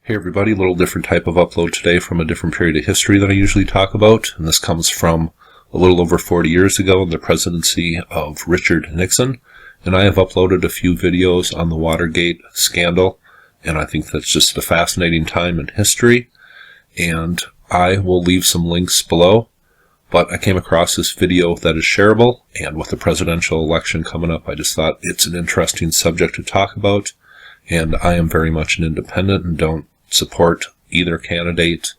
Hey everybody, a little different type of upload today from a different period of history than I usually talk about, and this comes from a little over 40 years ago in the presidency of Richard Nixon, and I have uploaded a few videos on the Watergate scandal, and I think that's just a fascinating time in history, and I will leave some links below, but I came across this video that is shareable, and with the presidential election coming up, I just thought it's an interesting subject to talk about, and I am very much an independent and don't support either candidate,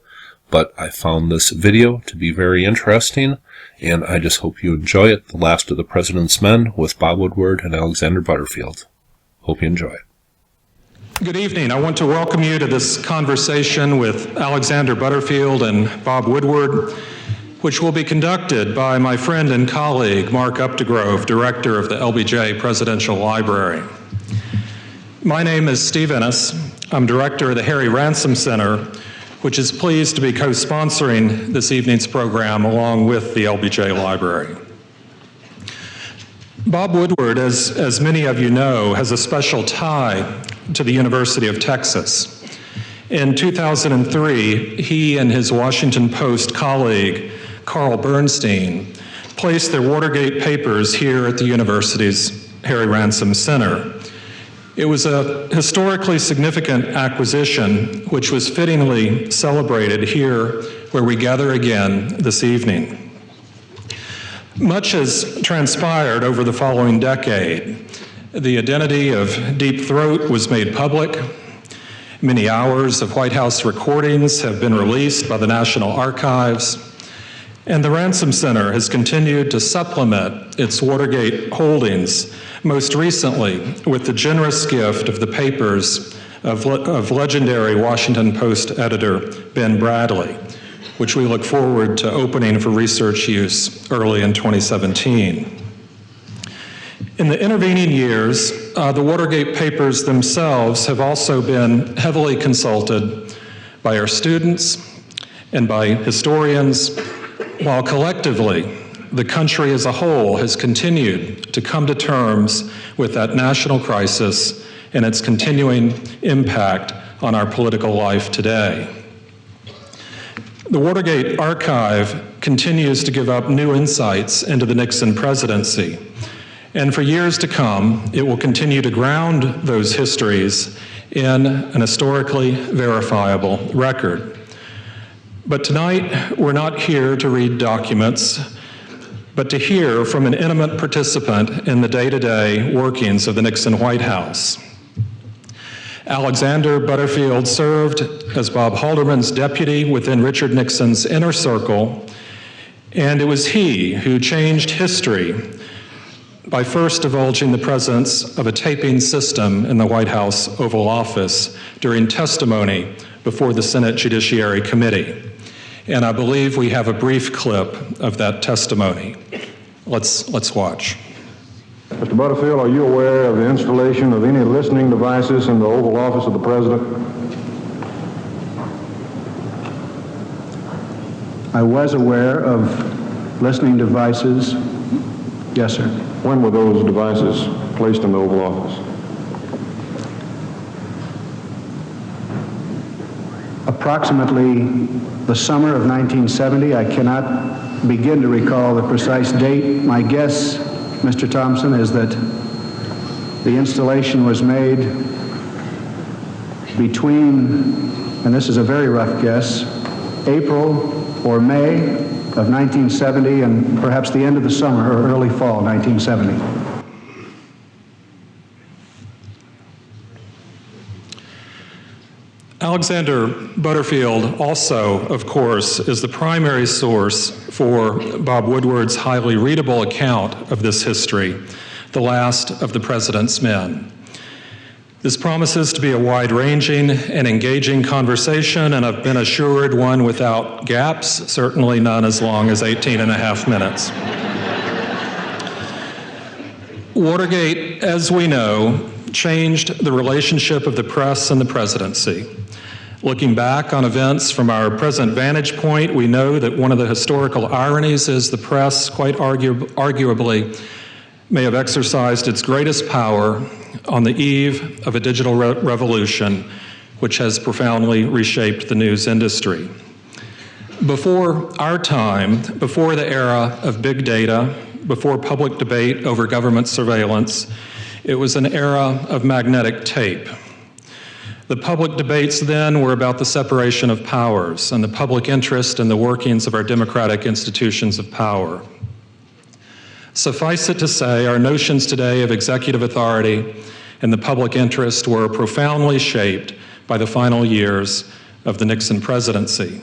but I found this video to be very interesting, and I just hope you enjoy it. The Last of the President's Men with Bob Woodward and Alexander Butterfield. Hope you enjoy it. Good evening. I want to welcome you to this conversation with Alexander Butterfield and Bob Woodward, which will be conducted by my friend and colleague, Mark Updegrove, director of the LBJ Presidential Library. My name is Steve Ennis. I'm director of the Harry Ransom Center, which is pleased to be co-sponsoring this evening's program along with the LBJ Library. Bob Woodward, as many of you know, has a special tie to the University of Texas. In 2003, he and his Washington Post colleague, Carl Bernstein, placed their Watergate papers here at the university's Harry Ransom Center. It was a historically significant acquisition, which was fittingly celebrated here where we gather again this evening. Much has transpired over the following decade. The identity of Deep Throat was made public. Many hours of White House recordings have been released by the National Archives. And the Ransom Center has continued to supplement its Watergate holdings, most recently with the generous gift of the papers of legendary Washington Post editor Ben Bradlee, which we look forward to opening for research use early in 2017. In the intervening years, the Watergate papers themselves have also been heavily consulted by our students and by historians, while collectively, the country as a whole has continued to come to terms with that national crisis and its continuing impact on our political life today. The Watergate Archive continues to give up new insights into the Nixon presidency, and for years to come, it will continue to ground those histories in an historically verifiable record. But tonight, we're not here to read documents, but to hear from an intimate participant in the day-to-day workings of the Nixon White House. Alexander Butterfield served as Bob Haldeman's deputy within Richard Nixon's inner circle, and it was he who changed history by first divulging the presence of a taping system in the White House Oval Office during testimony before the Senate Judiciary Committee. And I believe we have a brief clip of that testimony. Let's watch. Mr. Butterfield, are you aware of the installation of any listening devices in the Oval Office of the President? I was aware of listening devices. Yes, sir. When were those devices placed in the Oval Office? Approximately the summer of 1970. I cannot begin to recall the precise date. My guess, Mr. Thompson, is that the installation was made between, and this is a very rough guess, April or May of 1970 and perhaps the end of the summer or early fall 1970. Alexander Butterfield also, of course, is the primary source for Bob Woodward's highly readable account of this history, The Last of the President's Men. This promises to be a wide-ranging and engaging conversation, and I've been assured one without gaps, certainly none as long as 18 and a half minutes. Watergate, as we know, changed the relationship of the press and the presidency. Looking back on events from our present vantage point, we know that one of the historical ironies is the press, quite arguably, may have exercised its greatest power on the eve of a digital revolution which has profoundly reshaped the news industry. Before our time, before the era of big data, before public debate over government surveillance, it was an era of magnetic tape. The public debates then were about the separation of powers and the public interest in the workings of our democratic institutions of power. Suffice it to say, our notions today of executive authority and the public interest were profoundly shaped by the final years of the Nixon presidency.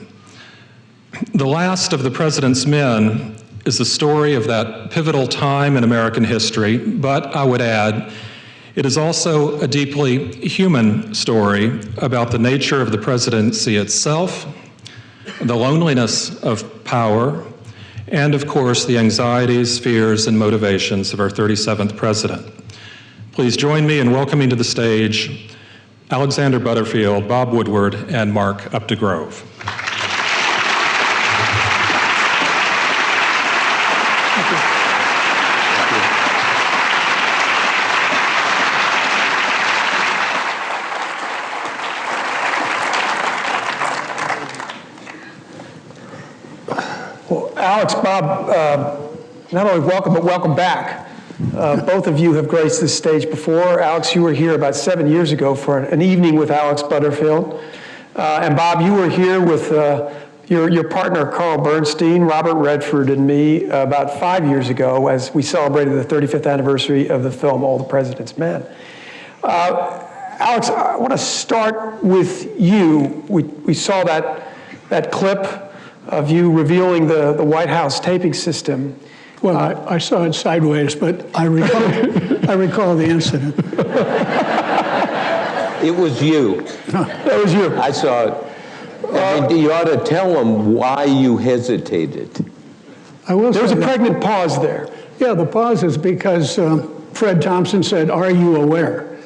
The last of the President's Men is the story of that pivotal time in American history, but I would add, it is also a deeply human story about the nature of the presidency itself, the loneliness of power, and of course, the anxieties, fears, and motivations of our 37th president. Please join me in welcoming to the stage Alexander Butterfield, Bob Woodward, and Mark Updegrove. Well, Alex, Bob, not only welcome, but welcome back. Both of you have graced this stage before. Alex, you were here about 7 years ago for an evening with Alex Butterfield. And Bob, you were here with your partner, Carl Bernstein, Robert Redford, and me about 5 years ago as we celebrated the 35th anniversary of the film All the President's Men. Alex, I want to start with you. We saw that clip of you revealing the White House taping system. Well, I saw it sideways, but I recall the incident. It was you. That was you. I saw it. And you ought to tell them why you hesitated. I will There was say a pregnant pause there. Yeah, the pause is because Fred Thompson said, "Are you aware?"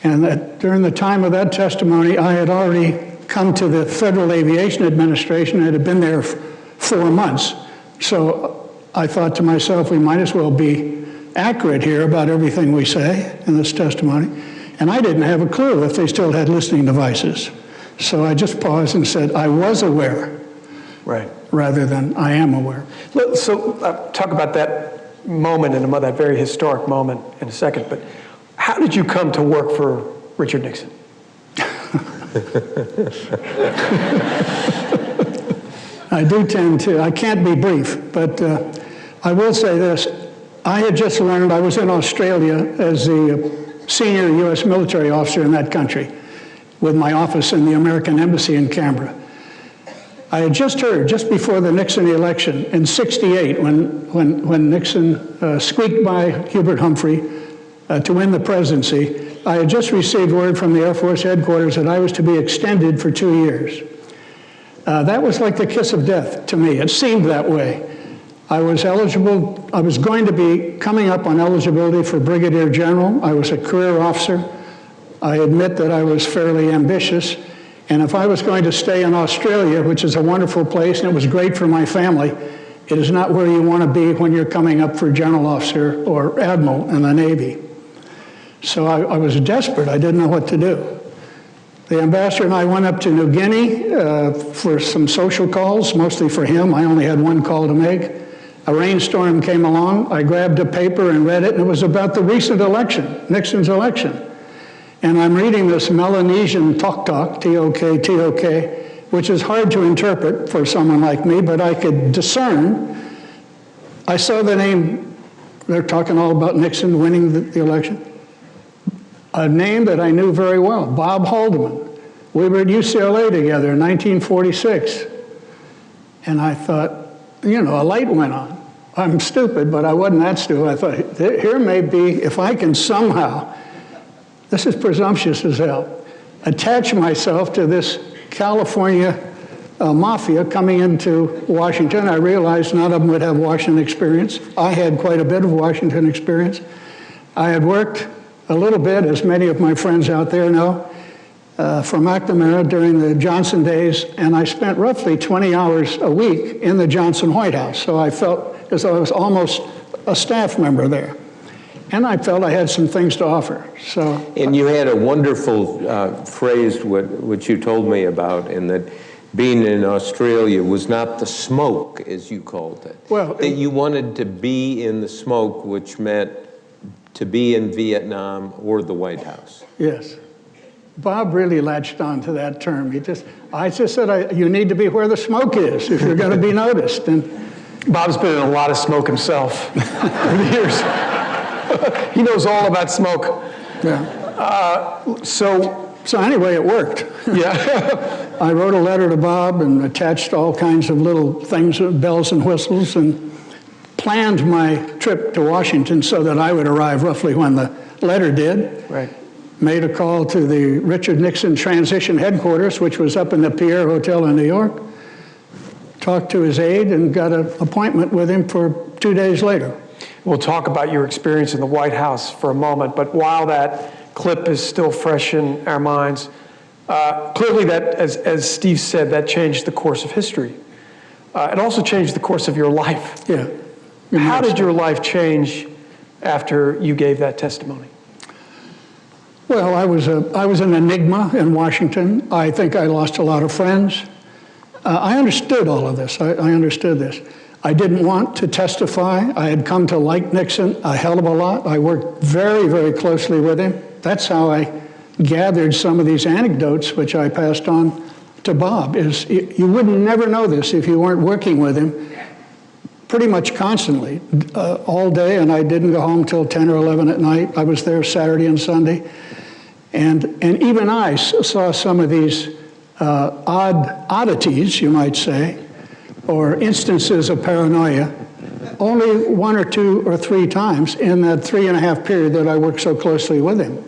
And that during the time of that testimony, I had already come to the Federal Aviation Administration and had been there 4 months. So I thought to myself, we might as well be accurate here about everything we say in this testimony. And I didn't have a clue if they still had listening devices. So I just paused and said, I was aware, Right. rather than I am aware. So talk about that moment and about that very historic moment in a second. But how did you come to work for Richard Nixon? I do tend to, I can't be brief, but I will say this. I had just learned, I was in Australia as the senior U.S. military officer in that country with my office in the American Embassy in Canberra. I had just heard, just before the Nixon election in '68, when Nixon squeaked by Hubert Humphrey to win the presidency, I had just received word from the Air Force headquarters that I was to be extended for 2 years. That was like the kiss of death to me. It seemed that way. I was eligible, I was going to be coming up on eligibility for Brigadier General. I was a career officer. I admit that I was fairly ambitious. And if I was going to stay in Australia, which is a wonderful place and it was great for my family, it is not where you want to be when you're coming up for general officer or admiral in the Navy. So I was desperate. I didn't know what to do. The ambassador and I went up to New Guinea for some social calls, mostly for him. I only had one call to make. A rainstorm came along. I grabbed a paper and read it, and it was about the recent election, Nixon's election. And I'm reading this Melanesian Tok-Tok, T-O-K, T-O-K, which is hard to interpret for someone like me, but I could discern. I saw the name, they're talking all about Nixon winning the election. A name that I knew very well, Bob Haldeman. We were at UCLA together in 1946. And I thought, you know, a light went on. I'm stupid, but I wasn't that stupid. I thought, here may be, if I can somehow, this is presumptuous as hell, attach myself to this California mafia coming into Washington. I realized none of them would have Washington experience. I had quite a bit of Washington experience. I had worked a little bit, as many of my friends out there know, for McNamara during the Johnson days, and I spent roughly 20 hours a week in the Johnson White House. So I felt as though I was almost a staff member there. and I felt I had some things to offer. So, And you had a wonderful phrase, what you told me about, in that being in Australia was not the smoke, as you called it. Well, that you wanted to be in the smoke, which meant to be in Vietnam or the White House. yes. Bob really latched on to that term. I just said, you need to be where the smoke is if you're going to be noticed. And Bob's been in a lot of smoke himself over the years. He knows all about smoke. yeah. So anyway, it worked. yeah. I wrote a letter to Bob and attached all kinds of little things, bells and whistles, and planned my trip to Washington so that I would arrive roughly when the letter did. Right. Made a call to the Richard Nixon Transition Headquarters, which was up in the Pierre Hotel in New York. Talked to his aide and got an appointment with him for 2 days later. We'll talk about your experience in the White House for a moment, but while that clip is still fresh in our minds, clearly that, as Steve said, that changed the course of history. It also changed the course of your life. Yeah. How did your life change after you gave that testimony? Well, I was an enigma in Washington. I think I lost a lot of friends. I understood all of this. I understood this. I didn't want to testify. I had come to like Nixon a hell of a lot. I worked very, very closely with him. That's how I gathered some of these anecdotes, which I passed on to Bob. You would never know this if you weren't working with him pretty much constantly, all day, and I didn't go home till 10 or 11 at night. I was there Saturday and Sunday. And even I saw some of these oddities, you might say, or instances of paranoia, only 1 or 2 or 3 times in that 3.5 period that I worked so closely with him.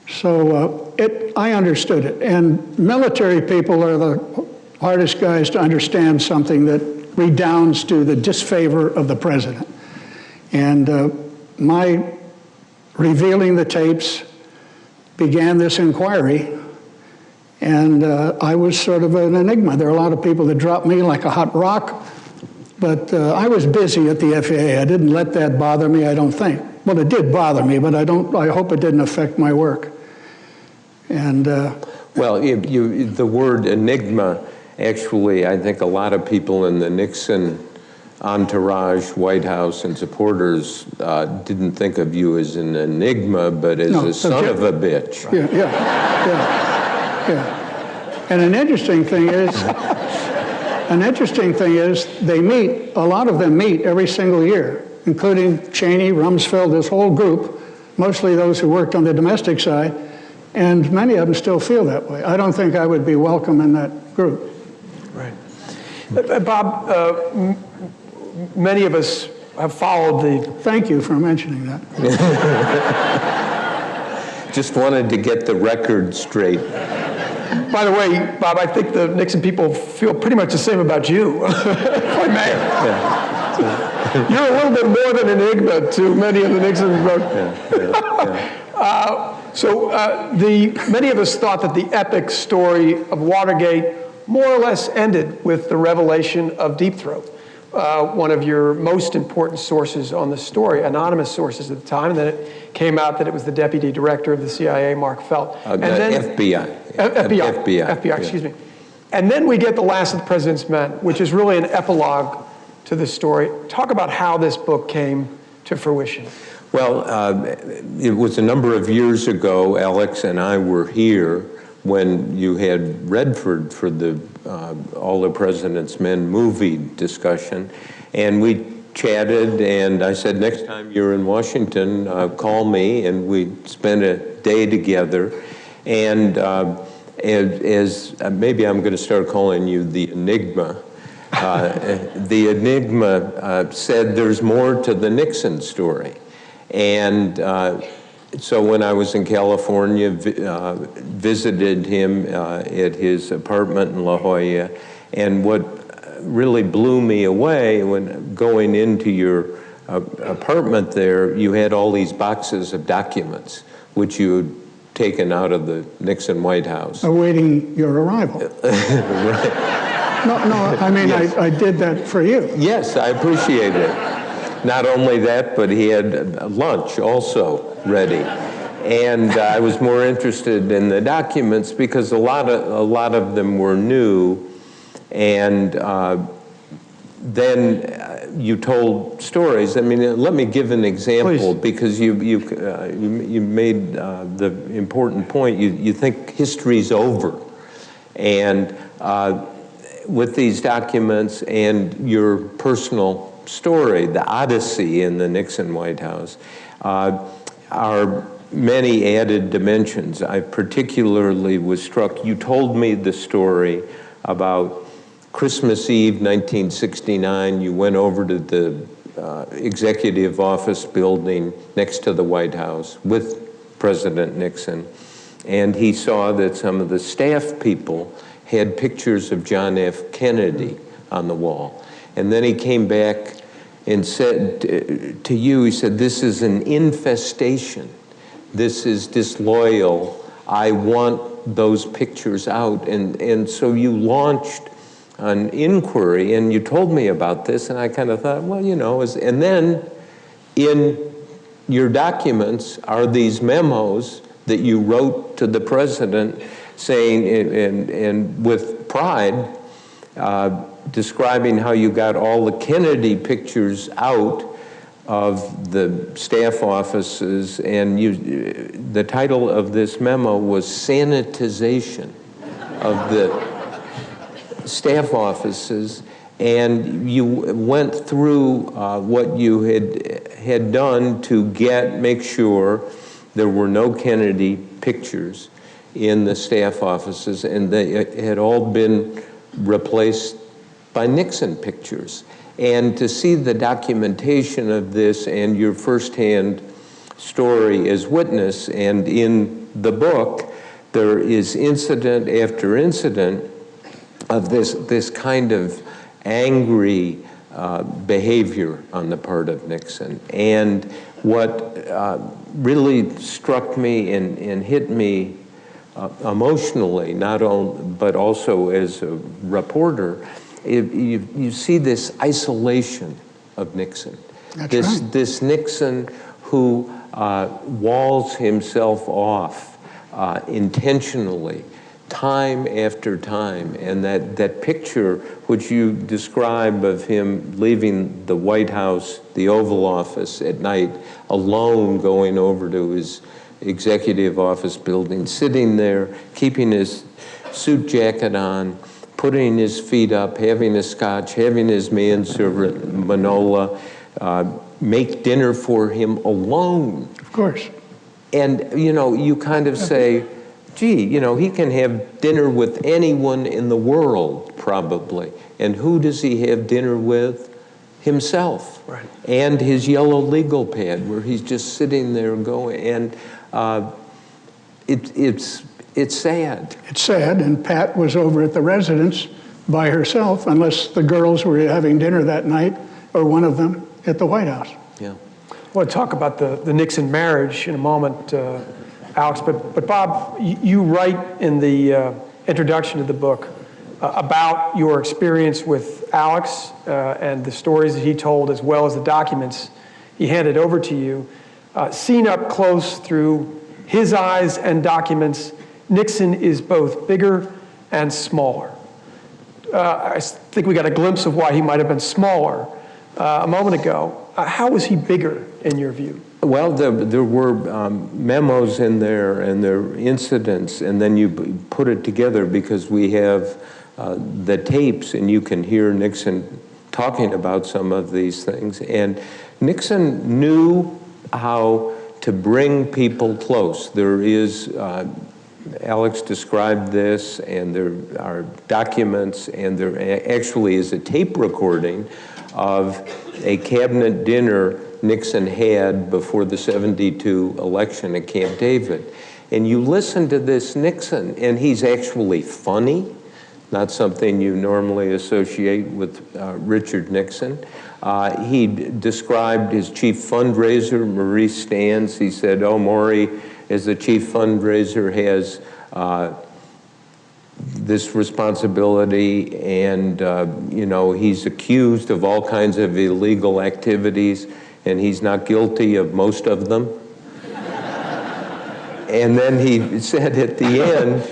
So I understood it. And military people are the hardest guys to understand something that redounds to the disfavor of the president. And my revealing the tapes began this inquiry, and I was sort of an enigma. There are a lot of people that dropped me like a hot rock, but I was busy at the FAA. I didn't let that bother me, I don't think. Well, it did bother me, but I hope it didn't affect my work. And well, the word enigma, actually, I think a lot of people in the Nixon entourage, White House, and supporters didn't think of you as an enigma, but as a son of a bitch. Yeah. And an interesting thing is, they meet. A lot of them meet every single year, including Cheney, Rumsfeld, this whole group, mostly those who worked on the domestic side, and many of them still feel that way. I don't think I would be welcome in that group. Right. Bob, many of us have followed the... Thank you for mentioning that. Just wanted to get the record straight. By the way, Bob, I think the Nixon people feel pretty much the same about you, if I may. Yeah. You're a little bit more than an enigma to many of the Nixon voters. Many of us thought that the epic story of Watergate more or less ended with the revelation of Deep Throat, one of your most important sources on the story, anonymous sources at the time, and then it came out that it was the deputy director of the CIA, Mark Felt. And then FBI, excuse me. And then we get The Last of the President's Men, which is really an epilogue to this story. Talk about how this book came to fruition. Well, it was a number of years ago. Alex and I were here when you had Redford for the All the President's Men movie discussion, and we chatted, and I said, next time you're in Washington, call me, and we spent a day together. And as maybe I'm going to start calling you the Enigma. The Enigma said there's more to the Nixon story. And so when I was in California, visited him at his apartment in La Jolla, and what really blew me away when going into your apartment there, you had all these boxes of documents, which you had taken out of the Nixon White House. Awaiting your arrival. Right. No, I mean, yes. I did that for you. Yes, I appreciate it. not only that, but he had lunch also ready. And I was more interested in the documents because a lot of them were new. And then you told stories. I mean, let me give an example. Please. Because you made the important point. You think history's over, and with these documents and your personal story, the odyssey in the Nixon White House, are many added dimensions. I particularly was struck. You told me the story about Christmas Eve, 1969, you went over to the executive office building next to the White House with President Nixon, and he saw that some of the staff people had pictures of John F. Kennedy on the wall. And then he came back and said to you, he said, "This is an infestation. This is disloyal. I want those pictures out." And so you launched an inquiry, and you told me about this, and I kind of thought, well, you know, and then in your documents are these memos that you wrote to the president saying, and with pride, describing how you got all the Kennedy pictures out of the staff offices, and the title of this memo was Sanitization of the staff offices, and you went through what you had done to make sure there were no Kennedy pictures in the staff offices, and they had all been replaced by Nixon pictures. And to see the documentation of this and your firsthand story as witness, and in the book, there is incident after incident of this kind of angry behavior on the part of Nixon. And what really struck me and hit me emotionally, but also as a reporter, you see this isolation of Nixon. This Nixon who walls himself off intentionally, time after time. And that picture which you describe of him leaving the White House, the Oval Office at night, alone, going over to his executive office building, sitting there, keeping his suit jacket on, putting his feet up, having a scotch, having his manservant, Manola, make dinner for him alone. Of course. And, you know, you kind of say, gee, you know, he can have dinner with anyone in the world, probably. And who does he have dinner with? Himself. Right. And his yellow legal pad, where he's just sitting there going. And it's sad. It's sad, and Pat was over at the residence by herself, unless the girls were having dinner that night, or one of them, at the White House. Yeah. I want to talk about the Nixon marriage in a moment, Alex, but Bob, you write in the introduction to the book about your experience with Alex and the stories that he told, as well as the documents he handed over to you. Seen up close through his eyes and documents, Nixon is both bigger and smaller. I think we got a glimpse of why he might have been smaller a moment ago. How was he bigger in your view? Well, there were memos in there, and there were incidents, and then you put it together because we have the tapes, and you can hear Nixon talking about some of these things. And Nixon knew how to bring people close. There is, Alex described this, and there are documents, and there actually is a tape recording of a cabinet dinner Nixon had before the '72 election at Camp David. And you listen to this Nixon, and he's actually funny, not something you normally associate with Richard Nixon. He described his chief fundraiser, Maurice Stans. He said, oh, Maury, as the chief fundraiser, has this responsibility, and he's accused of all kinds of illegal activities, and he's not guilty of most of them. And then he said at the end,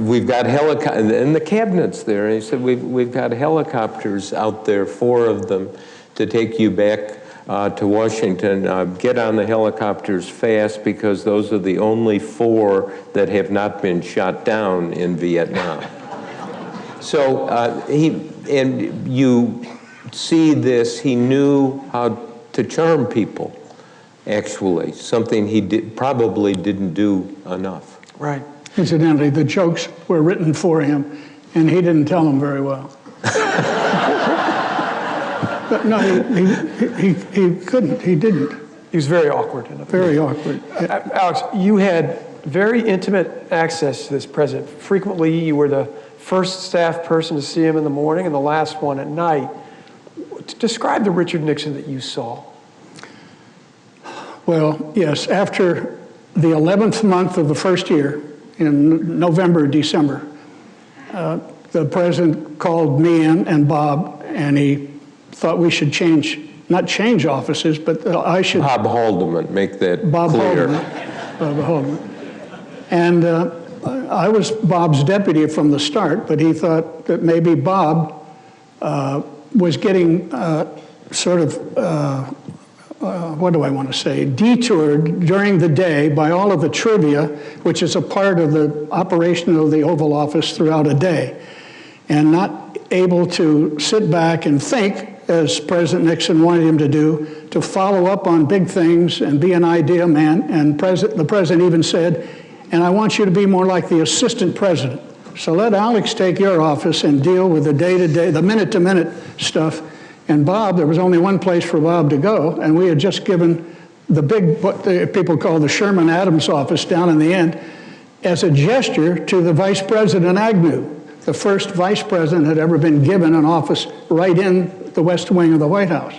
we've got helicopters, and the cabinet's there, and he said, we've got helicopters out there, 4 of them, to take you back to Washington. Get on the helicopters fast, because those are the only 4 that have not been shot down in Vietnam. So and you see this, he knew how to charm people, actually, something he probably didn't do enough. Right. Incidentally, the jokes were written for him, and he didn't tell them very well. But no, he couldn't. He didn't. He was very awkward. Very awkward. Alex, you had very intimate access to this president. Frequently, you were the first staff person to see him in the morning and the last one at night. Describe the Richard Nixon that you saw. Well, yes, after the 11th month of the first year, in November, December, the president called me in and Bob, and he thought we should not change offices, but I should... Bob Haldeman, make that clear. Bob Haldeman. And I was Bob's deputy from the start, but he thought that maybe Bob was getting detoured during the day by all of the trivia, which is a part of the operation of the Oval Office throughout a day, and not able to sit back and think, as President Nixon wanted him to do, to follow up on big things and be an idea man. And the president even said, and I want you to be more like the assistant president. So let Alex take your office and deal with the day-to-day, the minute-to-minute stuff. And Bob, there was only one place for Bob to go, and we had just given the big, what the people call the Sherman Adams office down in the end, as a gesture to the Vice President Agnew. The first vice president had ever been given an office right in the West Wing of the White House.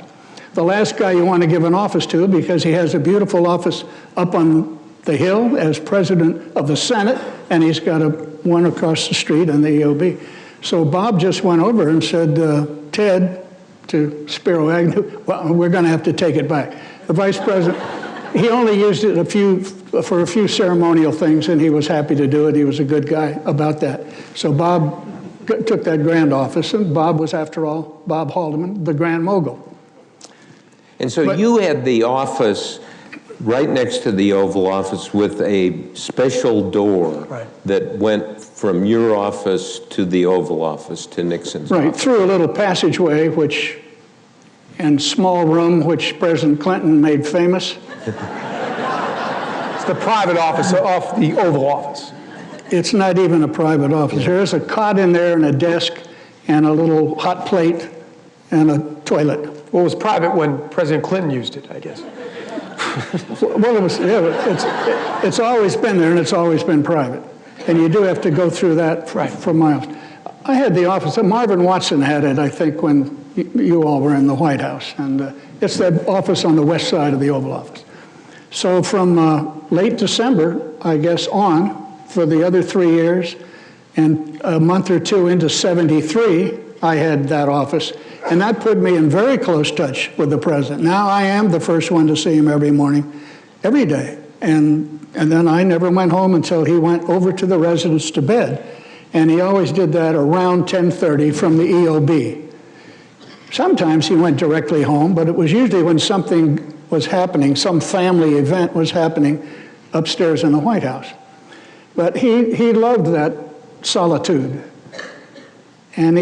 The last guy you want to give an office to, because he has a beautiful office up on the Hill as president of the Senate, and he's got one across the street in the EOB. So Bob just went over and said, Ted, to Spiro Agnew, well, we're going to have to take it back. The vice president, he only used it for a few ceremonial things, and he was happy to do it. He was a good guy about that. So Bob took that grand office, and Bob was, after all, Bob Haldeman, the grand mogul. And so you had the office right next to the Oval Office with a special door that went from your office to the Oval Office, to Nixon's office. Right, through a little passageway, and small room, which President Clinton made famous. It's the private office off the Oval Office. It's not even a private office. There's a cot in there and a desk and a little hot plate and a toilet. Well, it was private when President Clinton used it, I guess. Well, it's always been there, and it's always been private. And you do have to go through that for miles. I had the office, Marvin Watson had it, I think, when you all were in the White House. And it's the office on the west side of the Oval Office. So from late December, I guess, on, for the other 3 years, and a month or two into 73, I had that office. And that put me in very close touch with the president. Now I am the first one to see him every morning, every day. And then I never went home until he went over to the residence to bed. And he always did that around 10:30 from the EOB. Sometimes he went directly home, but it was usually when something was happening, some family event was happening upstairs in the White House. But he loved that solitude. And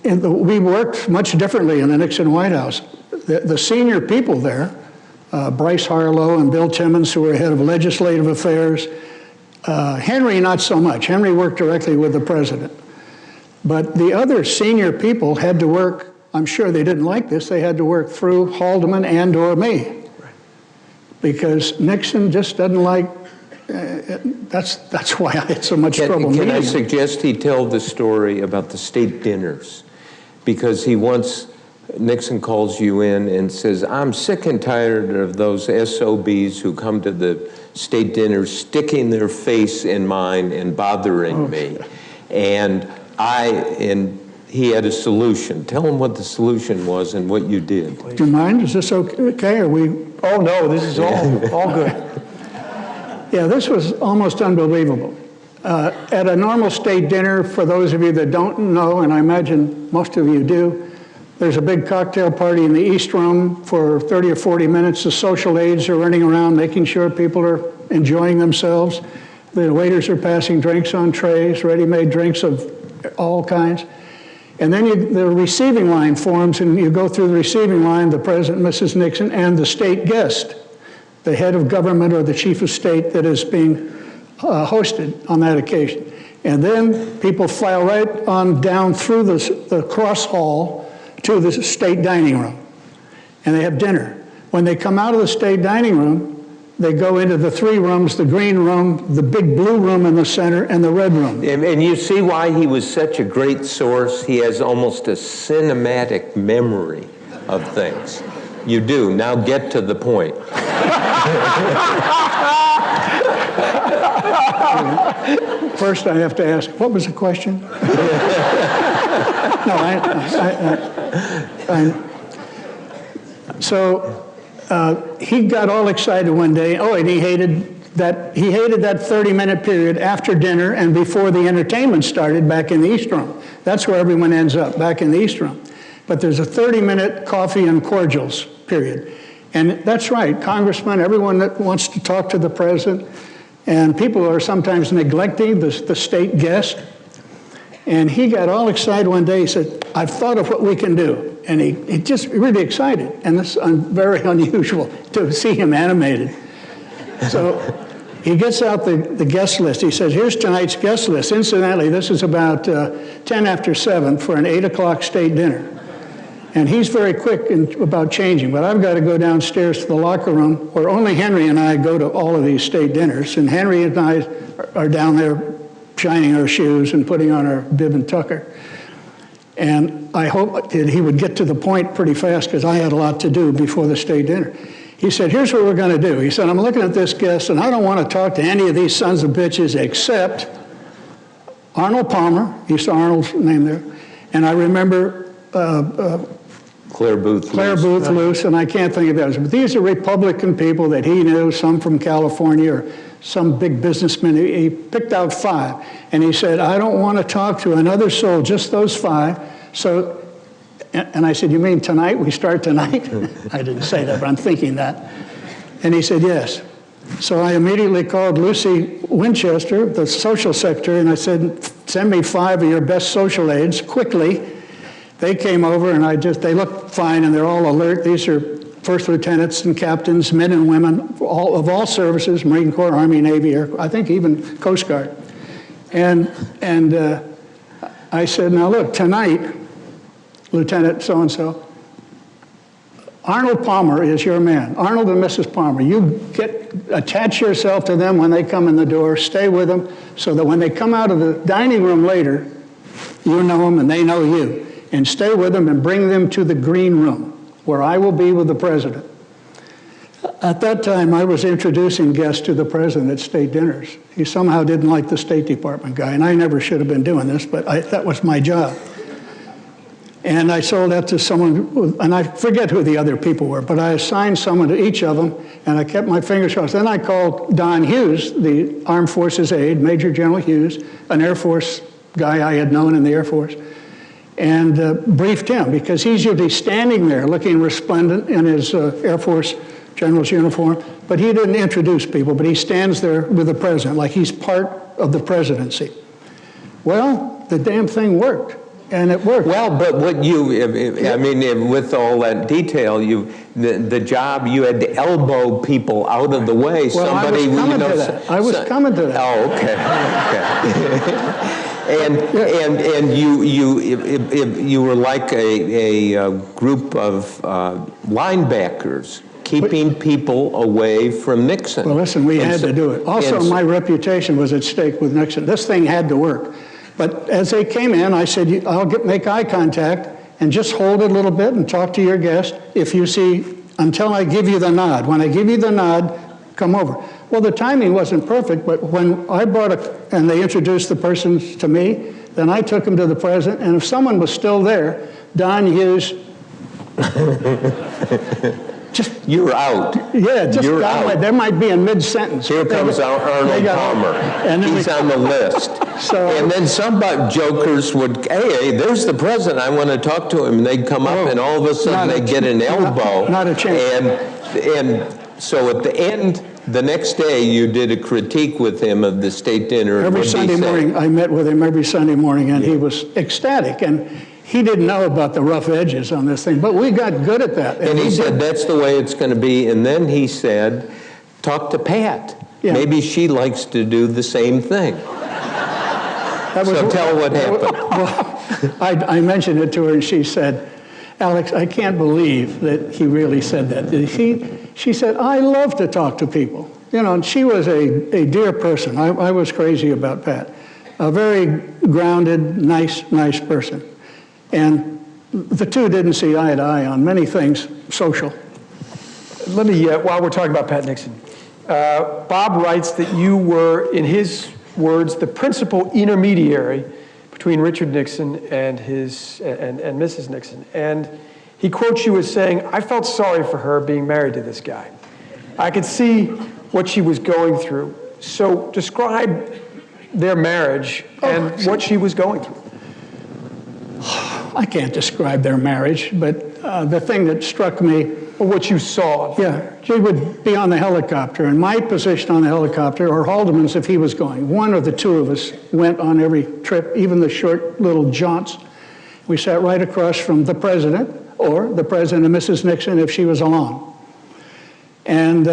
we worked much differently in the Nixon White House. The senior people there, Bryce Harlow and Bill Timmons, who were head of legislative affairs, Henry not so much. Henry worked directly with the president. But the other senior people had to work, I'm sure they didn't like this, they had to work through Haldeman and or me. Because Nixon just doesn't like, that's why I had so much trouble meeting him. Can I suggest he tell the story about the state dinners? Because Nixon calls you in and says, I'm sick and tired of those SOBs who come to the state dinners sticking their face in mine and bothering me. And he had a solution. Tell him what the solution was and what you did. Do you mind? Is this okay? Are we? Oh, no, this is all good. Yeah, this was almost unbelievable. At a normal state dinner, for those of you that don't know, and I imagine most of you do, there's a big cocktail party in the East Room for 30 or 40 minutes. The social aides are running around making sure people are enjoying themselves. The waiters are passing drinks on trays, ready-made drinks of all kinds. And then the receiving line forms, and you go through the receiving line, the President, Mrs. Nixon, and the state guest, the head of government or the chief of state that is being hosted on that occasion. And then people file right on down through the cross hall to the state dining room. And they have dinner. When they come out of the state dining room, they go into the three rooms, the green room, the big blue room in the center, and the red room. And you see why he was such a great source? He has almost a cinematic memory of things. You do. Now get to the point. First, I have to ask, what was the question? He got all excited one day. Oh, and he hated that 30-minute period after dinner and before the entertainment started back in the East Room. That's where everyone ends up, back in the East Room. But there's a 30-minute coffee and cordials period. And that's right, congressmen, everyone that wants to talk to the president, and people are sometimes neglecting the state guest. And he got all excited one day. He said, I've thought of what we can do. And he just really excited. And this is very unusual to see him animated. So he gets out the guest list. He says, here's tonight's guest list. Incidentally, this is about 10 after 7 for an 8 o'clock state dinner. And he's very quick about changing, but I've got to go downstairs to the locker room where only Henry and I go to all of these state dinners. And Henry and I are down there shining our shoes and putting on our bib and tucker. And I hoped that he would get to the point pretty fast because I had a lot to do before the state dinner. He said, here's what we're going to do. He said, I'm looking at this guest and I don't want to talk to any of these sons of bitches except Arnold Palmer. You saw Arnold's name there. And I remember Claire Booth Luce, and I can't think of others. But these are Republican people that he knew, some from California or some big businessman. He picked out 5, and he said, I don't want to talk to another soul, just those 5. So, and I said, you mean tonight? We start tonight? I didn't say that, but I'm thinking that. And he said, yes. So I immediately called Lucy Winchester, the social secretary, and I said, send me 5 of your best social aides quickly. They came over, and they look fine, and they're all alert. These are first lieutenants and captains, men and women, of all services, Marine Corps, Army, Navy, Air, I think even Coast Guard. And I said, now look, tonight, Lieutenant so-and-so, Arnold Palmer is your man. Arnold and Mrs. Palmer. You attach yourself to them when they come in the door, stay with them, so that when they come out of the dining room later, you know them and they know you. And stay with them and bring them to the green room, where I will be with the president. At that time, I was introducing guests to the president at state dinners. He somehow didn't like the State Department guy, and I never should have been doing this, but that was my job. And I sold that to someone, and I forget who the other people were, but I assigned someone to each of them, and I kept my fingers crossed. Then I called Don Hughes, the Armed Forces aide, Major General Hughes, an Air Force guy I had known in the Air Force, and briefed him, because he's usually standing there looking resplendent in his Air Force general's uniform, but he didn't introduce people, but he stands there with the president like he's part of the presidency. Well, the damn thing worked, and it worked. Well, but what I mean, with all that detail, the job, you had to elbow people out of the way. Well, somebody, I was coming to that. Oh, okay. Okay. And you were like a group of linebackers keeping people away from Nixon. Well, listen, we had to do it. Also, my reputation was at stake with Nixon. This thing had to work. But as they came in, I said, I'll make eye contact and just hold it a little bit and talk to your guest if you see, until I give you the nod. When I give you the nod, come over. Well, the timing wasn't perfect, but when I brought and they introduced the persons to me, then I took them to the president, and if someone was still there, Don Hughes, You're out. yeah, just You're got away. out. There might be a mid-sentence. Here comes Arnold Palmer. And then He's on the list. And then some jokers would, hey, there's the president. I want to talk to him. And they'd come up, and all of a sudden they'd get an elbow. Not a chance. And so at the end, the next day, you did a critique with him of the state dinner. Every Sunday morning, I met with him every Sunday morning, and he was ecstatic. And he didn't know about the rough edges on this thing, but we got good at that. And he said, that's the way it's going to be. And then he said, talk to Pat. Yeah. Maybe she likes to do the same thing. So tell what happened. Well, I mentioned it to her, and she said, Alex, I can't believe that he really said that. She said, I love to talk to people. You know, and she was a dear person. I was crazy about Pat. A very grounded, nice person. And the two didn't see eye to eye on many things social. Let me, while we're talking about Pat Nixon, Bob writes that you were, in his words, the principal intermediary between Richard Nixon and Mrs. Nixon. And he quotes you as saying, I felt sorry for her being married to this guy. I could see what she was going through. So describe their marriage and what she was going through. I can't describe their marriage, but the thing that struck me, Or what you saw. yeah, she would be on the helicopter, and my position on the helicopter, or Haldeman's if he was going. One of the two of us went on every trip, even the short little jaunts. We sat right across from the president, or the president and Mrs. Nixon if she was along. And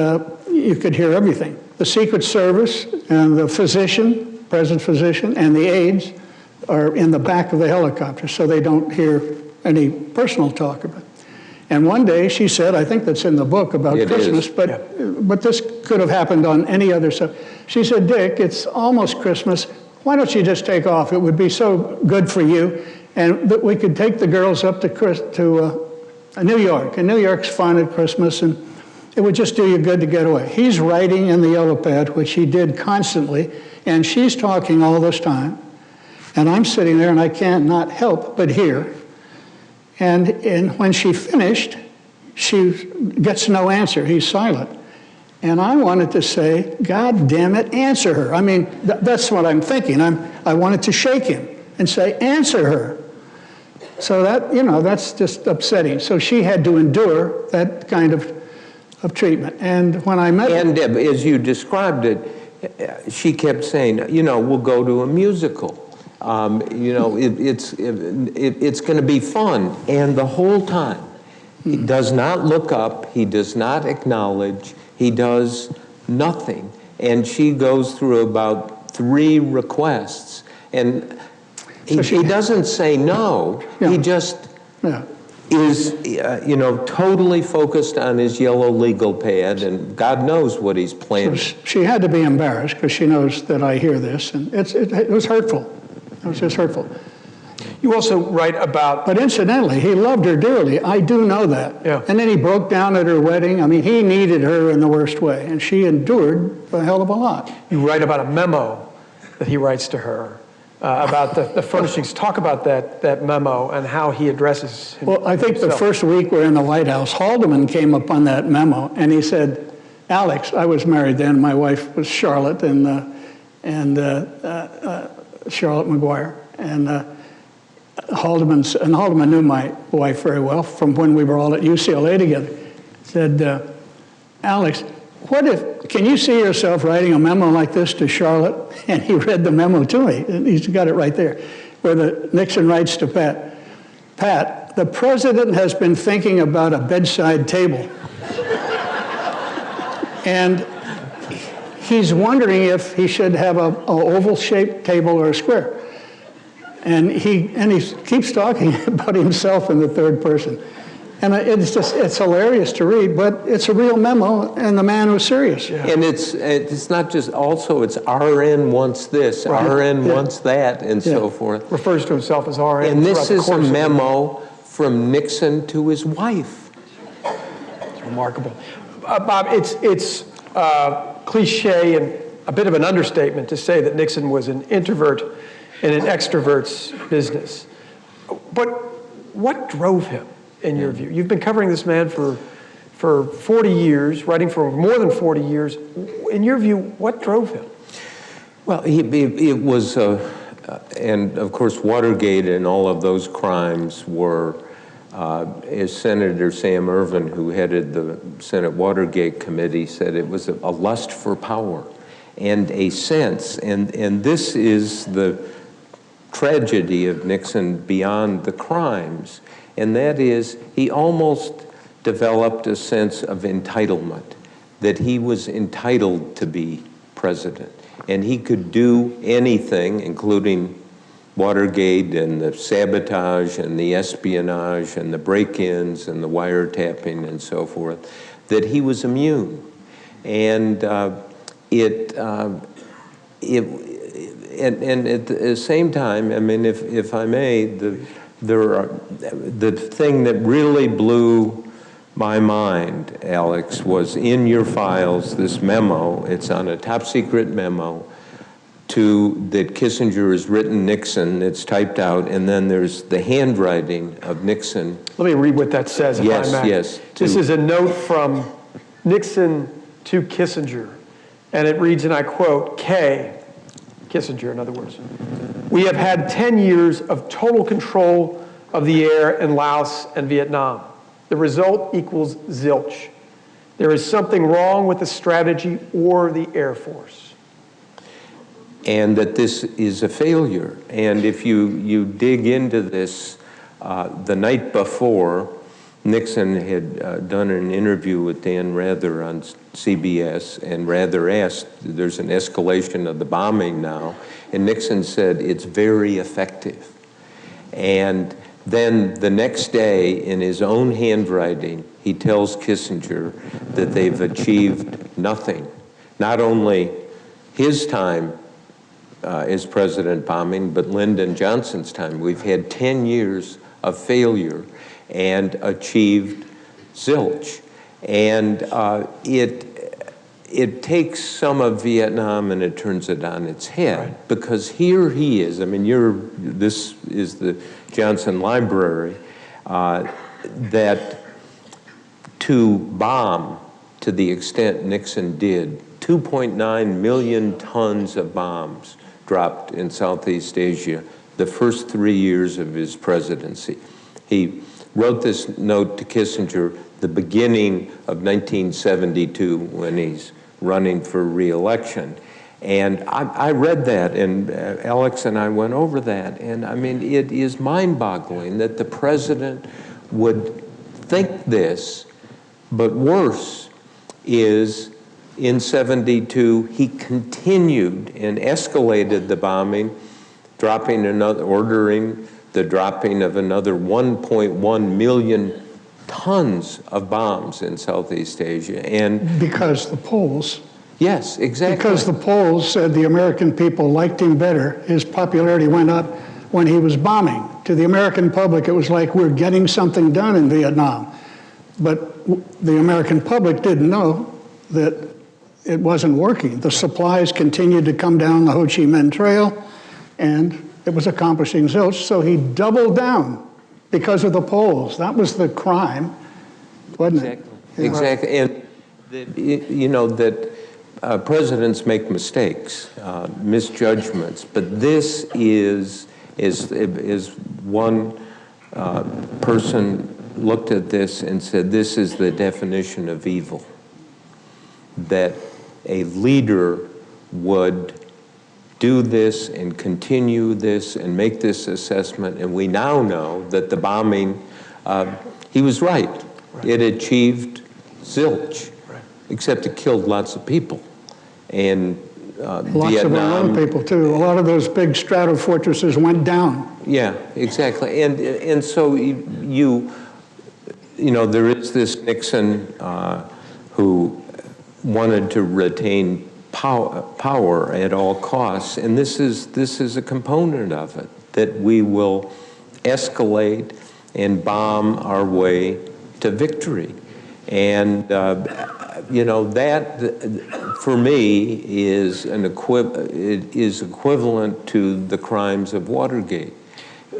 you could hear everything. The Secret Service and the physician, president's physician, and the aides are in the back of the helicopter, so they don't hear any personal talk about it. And one day she said, I think that's in the book about Christmas, but this could have happened on any other stuff. She said, Dick, it's almost Christmas. Why don't you just take off? It would be so good for you. And that we could take the girls up to New York. And New York's fun at Christmas, and it would just do you good to get away. He's writing in the yellow pad, which he did constantly, and she's talking all this time. And I'm sitting there, and I can't not help but hear. And when she finished, she gets no answer. He's silent. And I wanted to say, God damn it, answer her. I mean, that's what I'm thinking. I wanted to shake him and say, answer her. So that, that's just upsetting. So she had to endure that kind of treatment. And when I met her... And as you described it, she kept saying, we'll go to a musical. It's going to be fun. And the whole time, he does not look up, he does not acknowledge, he does nothing. And she goes through about 3 requests. And he doesn't say no, he just is, totally focused on his yellow legal pad, and God knows what he's planning. So she had to be embarrassed because she knows that I hear this, and it was hurtful. It was just hurtful. You also write about... But incidentally, he loved her dearly. I do know that. Yeah. And then he broke down at her wedding. I mean, he needed her in the worst way, and she endured a hell of a lot. You write about a memo that he writes to her about the furnishings. Talk about that memo and how he addresses himself. Well, I think the first week we're in the White House, Haldeman came up on that memo, and he said, Alex, I was married then. My wife was Charlotte, and Charlotte McGuire, and Haldeman knew my wife very well from when we were all at UCLA together. Said, Alex, can you see yourself writing a memo like this to Charlotte? And he read the memo to me, and he's got it right there, where Nixon writes to Pat, Pat, the president has been thinking about a bedside table. And he's wondering if he should have an oval-shaped table or a square. And he keeps talking about himself in the third person. And it's hilarious to read, but it's a real memo, and the man was serious. Yeah. And it's not just, also it's RN wants this, right. RN wants that, and so forth. Refers to himself as RN. And this is a memo from Nixon to his wife. It's remarkable. Bob, it's cliche and a bit of an understatement to say that Nixon was an introvert in an extrovert's business. But what drove him, in your view? You've been covering this man for 40 years, writing for more than 40 years. In your view, what drove him? Well, it was, and of course, Watergate and all of those crimes were, as Senator Sam Ervin, who headed the Senate Watergate Committee, said, it was a lust for power and a sense, and this is the tragedy of Nixon beyond the crimes, and that is he almost developed a sense of entitlement, that he was entitled to be president, and he could do anything, including Watergate and the sabotage and the espionage and the break-ins and the wiretapping and so forth, that he was immune. And and at the same time, I mean, if I may, the thing that really blew my mind, Alex, was in your files, this memo. It's on a top secret memo that Kissinger has written Nixon. It's typed out, and then there's the handwriting of Nixon. Let me read what that says, if I may. Yes. This is a note from Nixon to Kissinger, and it reads, and I quote, K, Kissinger, in other words, "We have had 10 years of total control of the air in Laos and Vietnam. The result equals zilch. There is something wrong with the strategy or the Air Force." And that this is a failure. And if you dig into this, the night before, Nixon had done an interview with Dan Rather on CBS, and Rather asked, there's an escalation of the bombing now, and Nixon said, it's very effective. And then the next day, in his own handwriting, he tells Kissinger that they've achieved nothing. Not only his time as president bombing, but Lyndon Johnson's time. We've had 10 years of failure and achieved zilch. And it takes some of Vietnam and it turns it on its head. Right. Because here he is, I mean, this is the Johnson Library, that to bomb to the extent Nixon did, 2.9 million tons of bombs dropped in Southeast Asia the first 3 years of his presidency. He wrote this note to Kissinger the beginning of 1972 when he's running for re-election. And I read that, and Alex and I went over that, and I mean, it is mind-boggling that the president would think this, but worse is in 72, he continued and escalated the bombing, ordering the dropping of another 1.1 million tons of bombs in Southeast Asia. And because the polls. Yes, exactly. Because the polls said the American people liked him better. His popularity went up when he was bombing. To the American public, it was like we're getting something done in Vietnam. But the American public didn't know that it wasn't working. The supplies continued to come down the Ho Chi Minh Trail, and it was accomplishing zilch, so he doubled down because of the polls. That was the crime, wasn't it? Exactly. And you know that presidents make mistakes, misjudgments, but this is one person looked at this and said, this is the definition of evil, that a leader would do this and continue this and make this assessment, and we now know that the bombing, he was right. It achieved zilch, except it killed lots of people. And lots of our own people, too. A lot of those big stratofortresses went down. Yeah, exactly. And so you know, there is this Nixon who wanted to retain power at all costs, and this is a component of it, that we will escalate and bomb our way to victory. And you know, that for me is equivalent to the crimes of Watergate.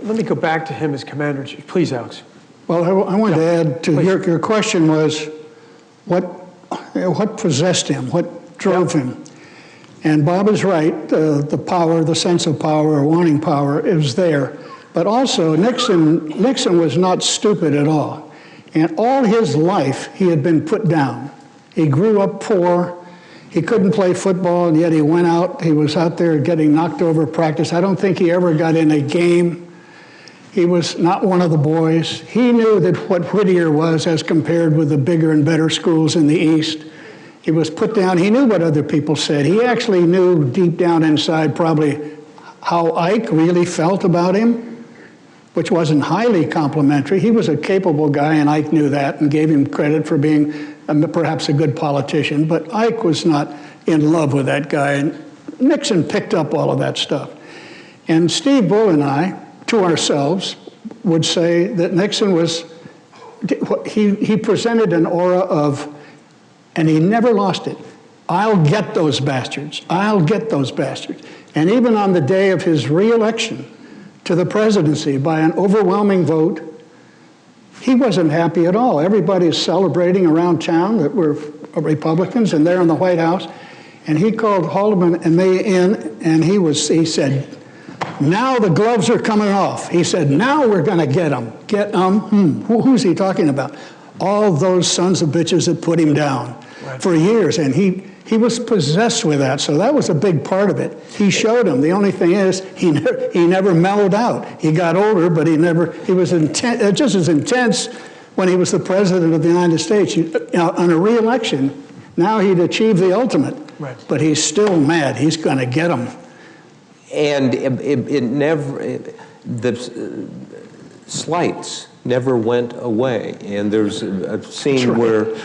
Let me go back to him as commander-in-chief. Please, Alex. Well, I wanted to add to your question was what possessed him, what drove him. And Bob is right, the power, the sense of power, or wanting power is there. But also Nixon was not stupid at all. And all his life he had been put down. He grew up poor. He couldn't play football, and yet he went out. He was out there getting knocked over practice. I don't think he ever got in a game. He was not one of the boys. He knew that what Whittier was as compared with the bigger and better schools in the East. He was put down. He knew what other people said. He actually knew deep down inside probably how Ike really felt about him, which wasn't highly complimentary. He was a capable guy, and Ike knew that and gave him credit for being perhaps a good politician. But Ike was not in love with that guy, and Nixon picked up all of that stuff. And Steve Bull and I, to ourselves, would say that Nixon was, he presented an aura of, and he never lost it, I'll get those bastards, I'll get those bastards. And even on the day of his re-election to the presidency by an overwhelming vote, he wasn't happy at all. Everybody is celebrating around town that we're Republicans, and they're in the White House. And he called Haldeman and me in, and he said, now the gloves are coming off. He said, now we're going to get them. Get them? Who's he talking about? All those sons of bitches that put him down for years. And he was possessed with that. So that was a big part of it. He showed him. The only thing is, he never mellowed out. He got older, but he was just as intense when he was the president of the United States. On a re-election, now he'd achieved the ultimate. Right. But he's still mad. He's going to get them. And the slights never went away. And there's a scene where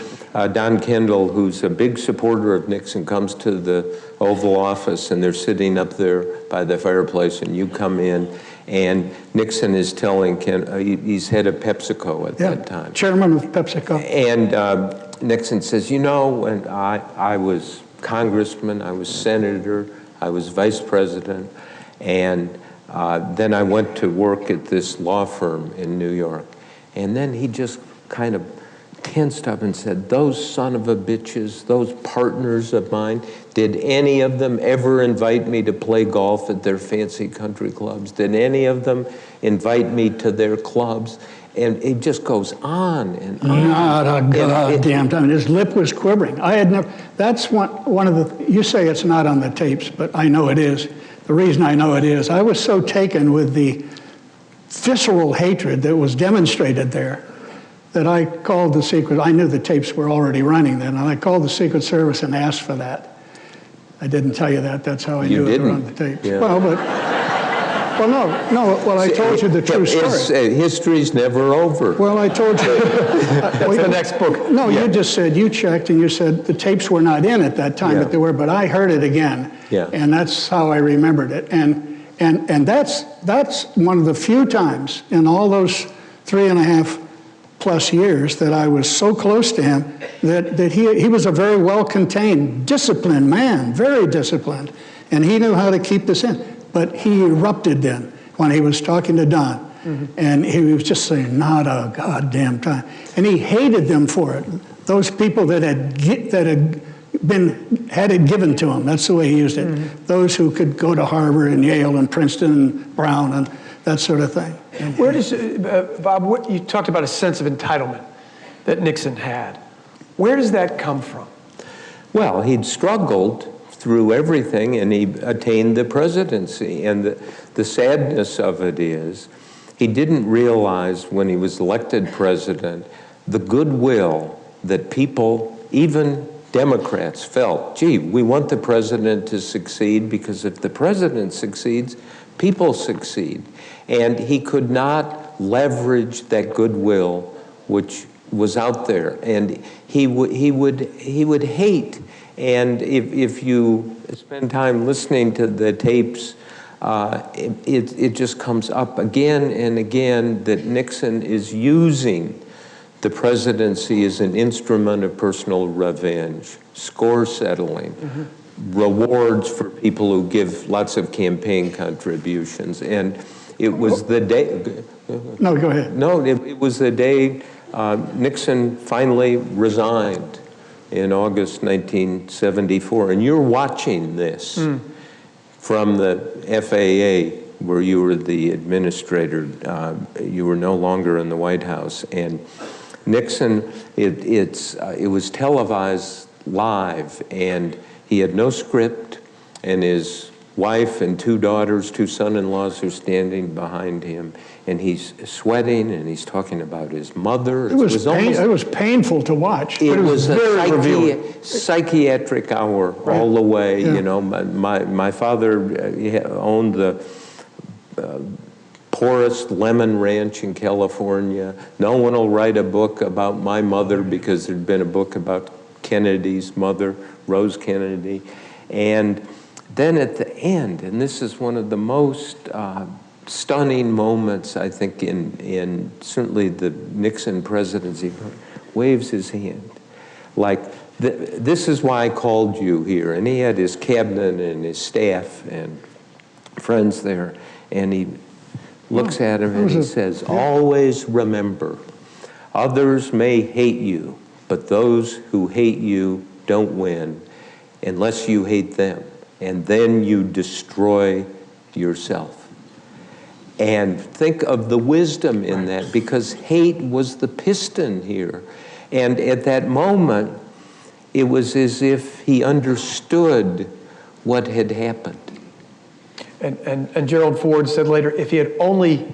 Don Kendall, who's a big supporter of Nixon, comes to the Oval Office, and they're sitting up there by the fireplace, and you come in, and Nixon is telling he's head of PepsiCo at that time. Chairman of PepsiCo. And Nixon says, you know, when I was congressman, I was senator, I was vice president, and then I went to work at this law firm in New York. And then he just kind of tensed up and said, those son of a bitches, those partners of mine, did any of them ever invite me to play golf at their fancy country clubs? Did any of them invite me to their clubs? And it just goes on and on. Not a goddamn time. His lip was quivering. I had never, that's one of the, you say it's not on the tapes, but I know it is. The reason I know it is, I was so taken with the visceral hatred that was demonstrated there that I called the Secret, I knew the tapes were already running then, and I called the Secret Service and asked for that. I didn't tell you that, that's how I knew it was on the tapes. Yeah. Well, I told you the true story. History's never over. Well, I told you. That's the next book. No, you just said, you checked and you said the tapes were not in at that time, but they were, but I heard it again. Yeah. And that's how I remembered it. And that's one of the few times in all those 3.5+ years that I was so close to him that he was a very well-contained, disciplined man, very disciplined. And he knew how to keep this in. But he erupted then when he was talking to Don. Mm-hmm. And he was just saying, not a goddamn time. And he hated them for it. Those people that had it given to him. That's the way he used it. Mm-hmm. Those who could go to Harvard and Yale and Princeton and Brown and that sort of thing. Where does, Bob, you talked about a sense of entitlement that Nixon had. Where does that come from? Well, he'd struggled through everything, and he attained the presidency. And the sadness of it is, he didn't realize when he was elected president the goodwill that people, even Democrats, felt. Gee, we want the president to succeed because if the president succeeds, people succeed. And he could not leverage that goodwill which was out there. And he would hate. And if you spend time listening to the tapes, it just comes up again and again that Nixon is using The presidency is an instrument of personal revenge, score settling, rewards for people who give lots of campaign contributions. And it was the day... No, go ahead. No, it was the day Nixon finally resigned in August 1974. And you're watching this from the FAA, where you were the administrator. You were no longer in the White House. And Nixon, it was televised live, and he had no script, and his wife and two daughters, two son-in-laws, are standing behind him, and he's sweating, and he's talking about his mother. It was painful to watch. It was very a psychiatric hour all the way. Yeah. You know, my father owned the poorest lemon ranch in California. No one will write a book about my mother because there'd been a book about Kennedy's mother, Rose Kennedy. And then at the end, and this is one of the most stunning moments, I think, in certainly the Nixon presidency, waves his hand. Like, this is why I called you here. And he had his cabinet and his staff and friends there. And he looks at him and he says, always remember, others may hate you, but those who hate you don't win unless you hate them. And then you destroy yourself. And think of the wisdom in that, because hate was the piston here. And at that moment, it was as if he understood what had happened. And Gerald Ford said later, if he had only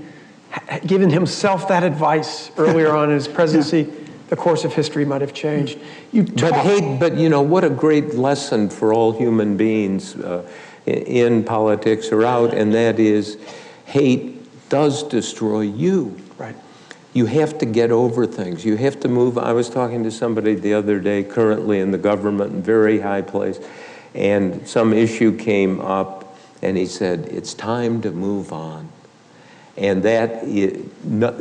given himself that advice earlier on in his presidency, the course of history might have changed. But you know, what a great lesson for all human beings in politics or out, and that is hate does destroy you. Right. You have to get over things. You have to move. I was talking to somebody the other day, currently in the government, in very high place, and some issue came up, and he said, it's time to move on. And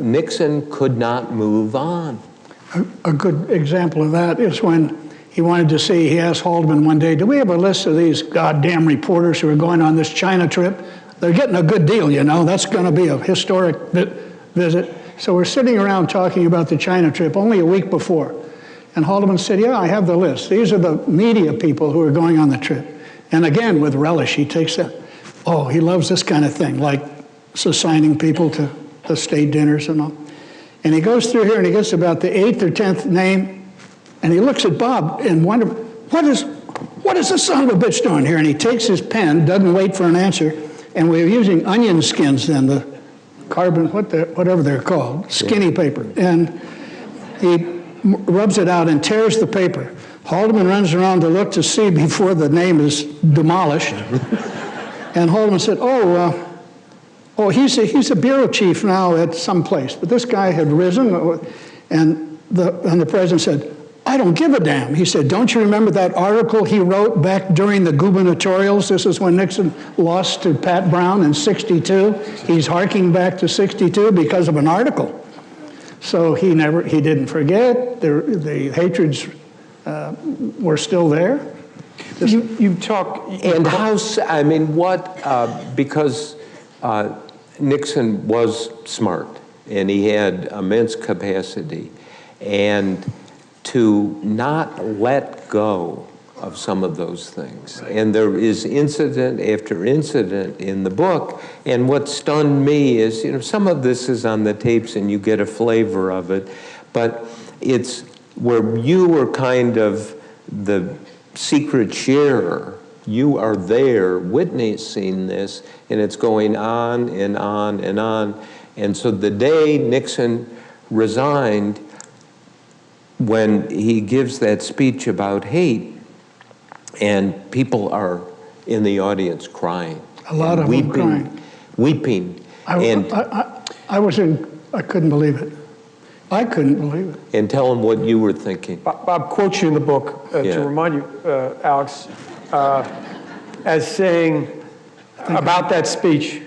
Nixon could not move on. A good example of that is when he wanted to see, he asked Haldeman one day, do we have a list of these goddamn reporters who are going on this China trip? They're getting a good deal, you know. That's going to be a historic visit. So we're sitting around talking about the China trip only a week before. And Haldeman said, yeah, I have the list. These are the media people who are going on the trip. And again, with relish, he takes that. Oh, he loves this kind of thing, like assigning people to the state dinners and all. And he goes through here and he gets about the 8th or 10th name, and he looks at Bob and wonders, what is this son of a bitch doing here? And he takes his pen, doesn't wait for an answer, and we were using onion skins then, the carbon, whatever they're called, skinny paper. And he rubs it out and tears the paper. Haldeman runs around to look to see before the name is demolished. And Haldeman said, oh, he's a bureau chief now at some place. But this guy had risen, and the president said, I don't give a damn. He said, don't you remember that article he wrote back during the gubernatorials? This is when Nixon lost to Pat Brown in '62. He's harking back to '62 because of an article. So he didn't forget. The hatreds were still there. You talk... And how, I mean, because Nixon was smart, and he had immense capacity, and to not let go of some of those things. Right. And there is incident after incident in the book, and what stunned me is, you know, some of this is on the tapes and you get a flavor of it, but it's where you were kind of the secret sharer. You are there witnessing this, and it's going on and on and on. And so the day Nixon resigned, when he gives that speech about hate, and people are in the audience crying. A lot of them crying. Weeping. I couldn't believe it. I couldn't believe it. And tell them what you were thinking. Bob quotes you in the book to remind you, Alex, as saying about that speech,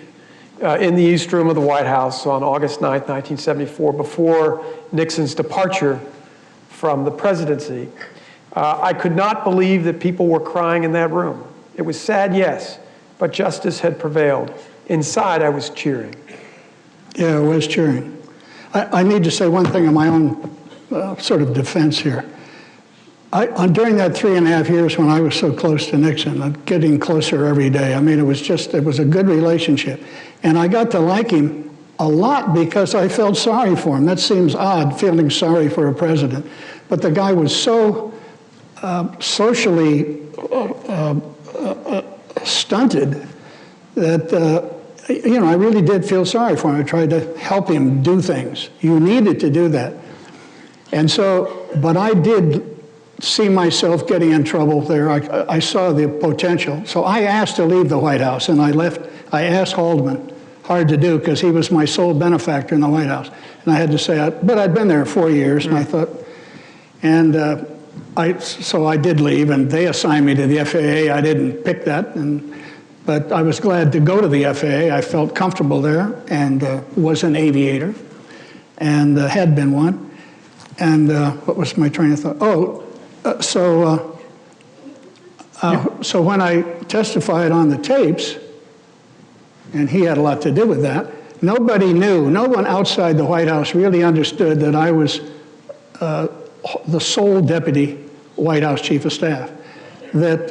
in the East Room of the White House on August 9th, 1974, before Nixon's departure from the presidency. I could not believe that people were crying in that room. It was sad, yes, but justice had prevailed. Inside, I was cheering. Yeah, I was cheering. I need to say one thing in my own sort of defense here. During that 3.5 years when I was so close to Nixon, getting closer every day, I mean, it was a good relationship. And I got to like him a lot because I felt sorry for him. That seems odd, feeling sorry for a president. But the guy was so socially stunted that, I really did feel sorry for him. I tried to help him do things. You needed to do that. And so, but I did see myself getting in trouble there. I saw the potential. So I asked to leave the White House, and I left. I asked Haldeman, hard to do because he was my sole benefactor in the White House. And I had to say, but I'd been there 4 years, and I thought, and so I did leave, and they assigned me to the FAA. I didn't pick that, but I was glad to go to the FAA. I felt comfortable there and was an aviator and had been one. And what was my train of thought? So when I testified on the tapes, and he had a lot to do with that, nobody knew, no one outside the White House really understood that I was the sole deputy White House chief of staff, that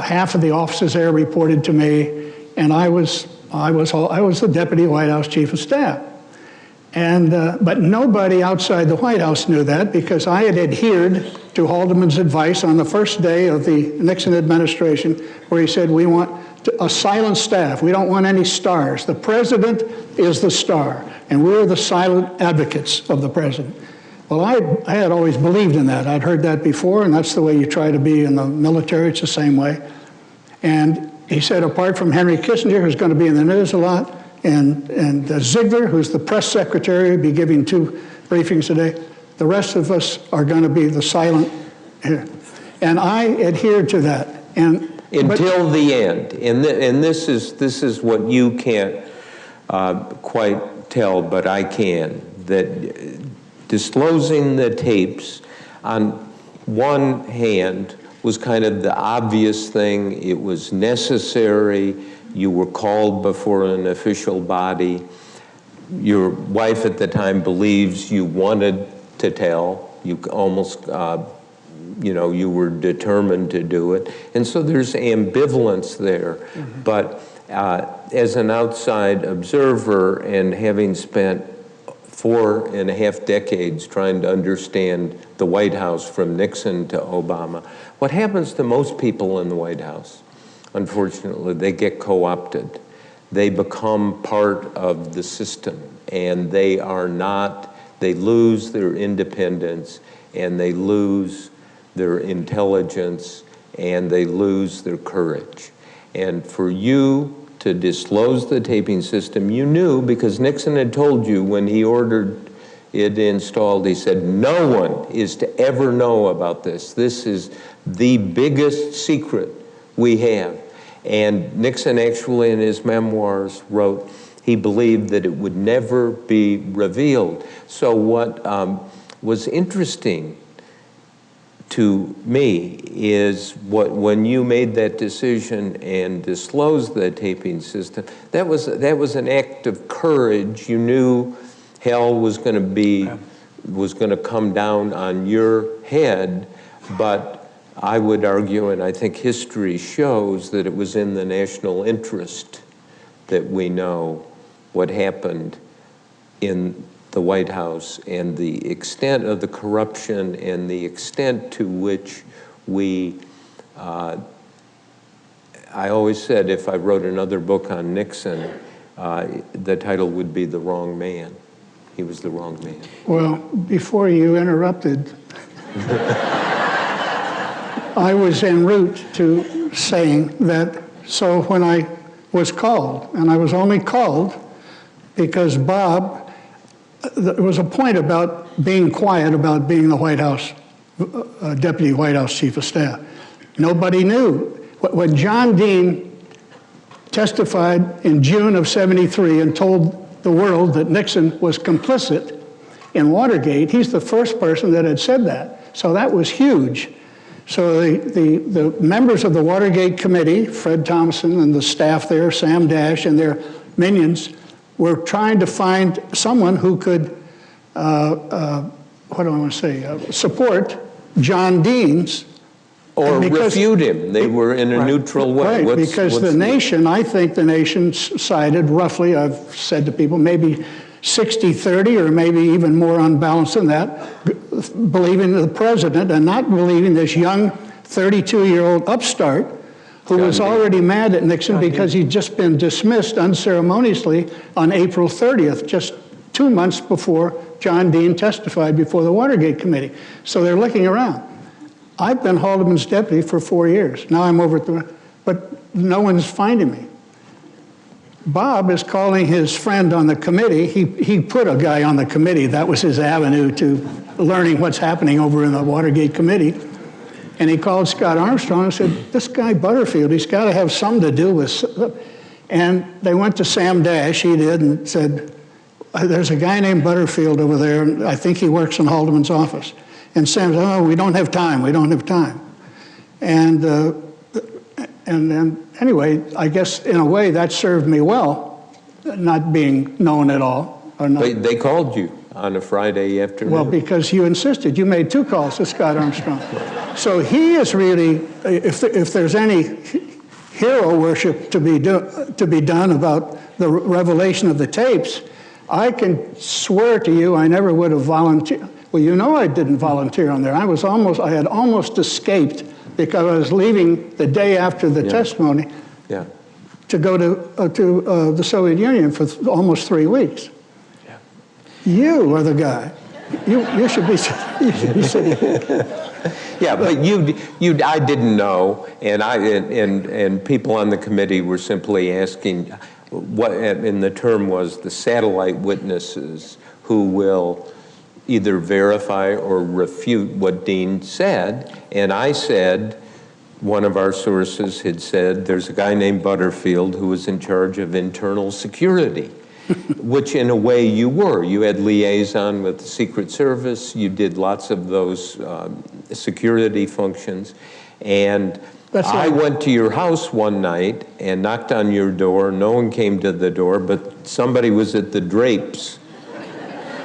half of the officers there reported to me, and I was the deputy White House chief of staff. And, but nobody outside the White House knew that because I had adhered to Haldeman's advice on the first day of the Nixon administration where he said, we want a silent staff. We don't want any stars. The president is the star, and we're the silent advocates of the president. Well, I had always believed in that. I'd heard that before, and that's the way you try to be in the military. It's the same way. And he said, apart from Henry Kissinger, who's going to be in the news a lot, and Ziegler, who's the press secretary, will be giving 2 briefings today. The rest of us are going to be the silent. And I adhered to that. Until the end. And this is what you can't quite tell, but I can. That disclosing the tapes, on one hand, was kind of the obvious thing. It was necessary. You were called before an official body. Your wife at the time believes you wanted to tell. You almost, you were determined to do it. And so there's ambivalence there. Mm-hmm. But as an outside observer and having spent 4.5 decades trying to understand the White House from Nixon to Obama, what happens to most people in the White House? Unfortunately, they get co-opted. They become part of the system, and they lose their independence, and they lose their intelligence, and they lose their courage. And for you to disclose the taping system, you knew, because Nixon had told you when he ordered it installed, he said, no one is to ever know about this. This is the biggest secret we have. And Nixon actually in his memoirs wrote he believed that it would never be revealed. So what was interesting to me is when you made that decision and disclosed the taping system, that was an act of courage. You knew hell was going to come down on your head, but I would argue, and I think history shows, that it was in the national interest that we know what happened in the White House and the extent of the corruption and the extent to which I always said if I wrote another book on Nixon, the title would be The Wrong Man. He was the wrong man. Well, before you interrupted, I was en route to saying that, so when I was called, and I was only called because Bob, there was a point about being quiet about being the White House, Deputy White House Chief of Staff. Nobody knew. When John Dean testified in June of '73 and told the world that Nixon was complicit in Watergate. He's the first person that had said that. So that was huge. So the members of the Watergate committee, Fred Thompson and the staff there, Sam Dash and their minions, were trying to find someone who could, support John Dean's. Or refute him. They were in a neutral way. Right, because the nation, I think the nation sided roughly, I've said to people, maybe 60-30 or maybe even more unbalanced than that, believing the president and not believing this young 32-year-old upstart who was already mad at Nixon because he'd just been dismissed unceremoniously on April 30th, just 2 months before John Dean testified before the Watergate committee. So they're looking around. I've been Haldeman's deputy for 4 years. Now I'm over at but no one's finding me. Bob is calling his friend on the committee. He put a guy on the committee. That was his avenue to learning what's happening over in the Watergate committee. And he called Scott Armstrong and said, this guy Butterfield, he's got to have something to do with. And they went to Sam Dash, he did, and said, there's a guy named Butterfield over there, and I think he works in Haldeman's office. And Sam said, oh, we don't have time. And then, anyway, I guess in a way that served me well, not being known at all. Or not. They called you on a Friday afternoon. Well, because you insisted. You made 2 calls to Scott Armstrong. So he is really, if there's any hero worship to be done about the revelation of the tapes, I can swear to you I never would have volunteered. Well, you know I didn't volunteer on there. I had almost escaped because I was leaving the day after the testimony to go to the Soviet Union for almost 3 weeks. Yeah. You are the guy. You should be sitting. Yeah, but I didn't know, and people on the committee were simply asking what, and the term was the satellite witnesses who will either verify or refute what Dean said. And I said, one of our sources had said, there's a guy named Butterfield who was in charge of internal security, which in a way you were. You had liaison with the Secret Service, you did lots of those security functions. And I went to your house one night and knocked on your door. No one came to the door, but somebody was at the drapes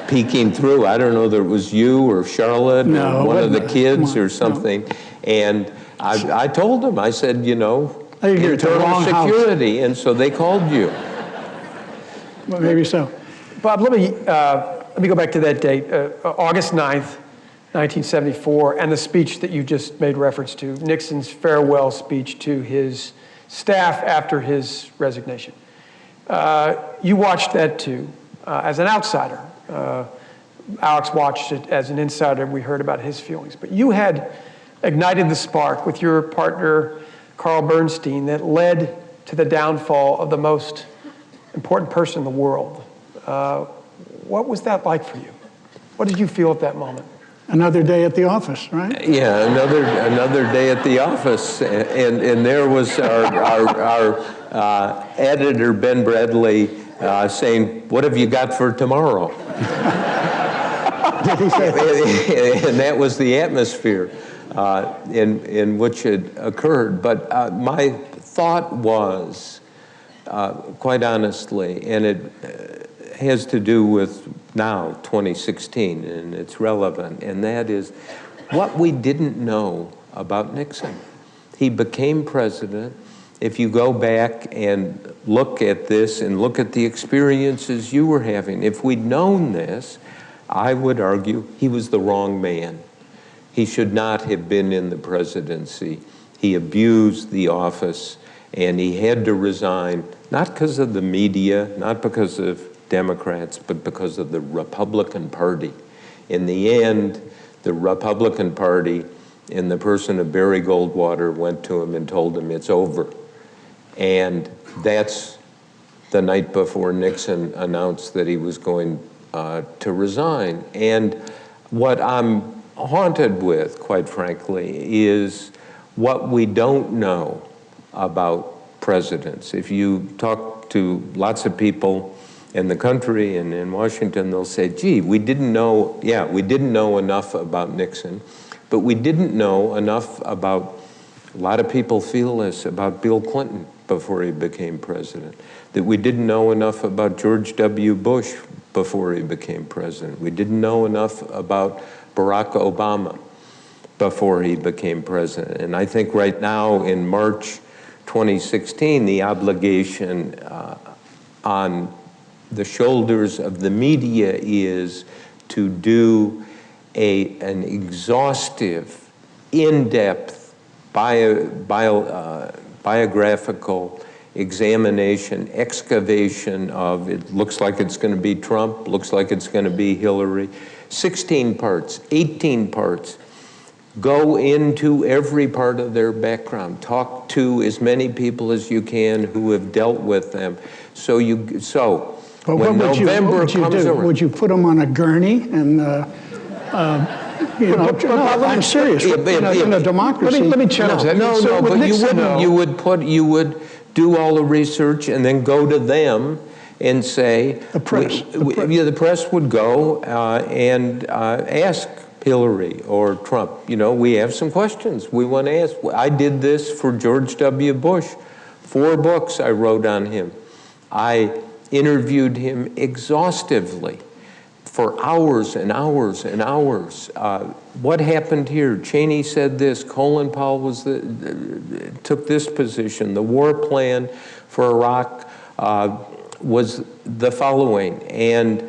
peeking through. I don't know whether it was you or Charlotte or one of the kids or something. No. And I told them, I said, internal security. And so they called you. Well, maybe so. Bob, let me go back to that date, August 9th, 1974, and the speech that you just made reference to, Nixon's farewell speech to his staff after his resignation. You watched that too, as an outsider. Alex watched it as an insider, and we heard about his feelings. But you had ignited the spark with your partner, Carl Bernstein, that led to the downfall of the most important person in the world. What was that like for you? What did you feel at that moment? Another day at the office, right? Yeah, another day at the office, and there was our editor Ben Bradley saying, "What have you got for tomorrow?" Did he say that? And that was the atmosphere in which it occurred. But my thought was, quite honestly, and it has to do with now, 2016, and it's relevant, and that is what we didn't know about Nixon. He became president. If you go back and look at this and look at the experiences you were having, if we'd known this, I would argue he was the wrong man. He should not have been in the presidency. He abused the office, and he had to resign, not because of the media, not because of Democrats, but because of the Republican Party. In the end, the Republican Party, in the person of Barry Goldwater, went to him and told him it's over. And that's the night before Nixon announced that he was going to resign. And what I'm haunted with, quite frankly, is what we don't know about presidents. If you talk to lots of people in the country and in Washington, they'll say, gee, we didn't know enough about Nixon, but we didn't know enough about, a lot of people feel this about Bill Clinton before he became president, that we didn't know enough about George W. Bush before he became president. We didn't know enough about Barack Obama before he became president. And I think right now in March 2016, the obligation on the shoulders of the media is to do an exhaustive, in-depth biographical examination, excavation of, it looks like it's going to be Trump, looks like it's going to be Hillary, 16 parts, 18 parts. Go into every part of their background. Talk to as many people as you can who have dealt with them. But when November comes around, would you put them on a gurney and, I'm serious. In a democracy. Let me challenge that. No, but Nixon, you would do all the research and then go to them and say, the press. The press would go and ask Hillary or Trump, we have some questions we want to ask. I did this for George W. Bush. 4 books I wrote on him. I interviewed him exhaustively for hours and hours and hours. What happened here? Cheney said this. Colin Powell took this position. The war plan for Iraq was the following. And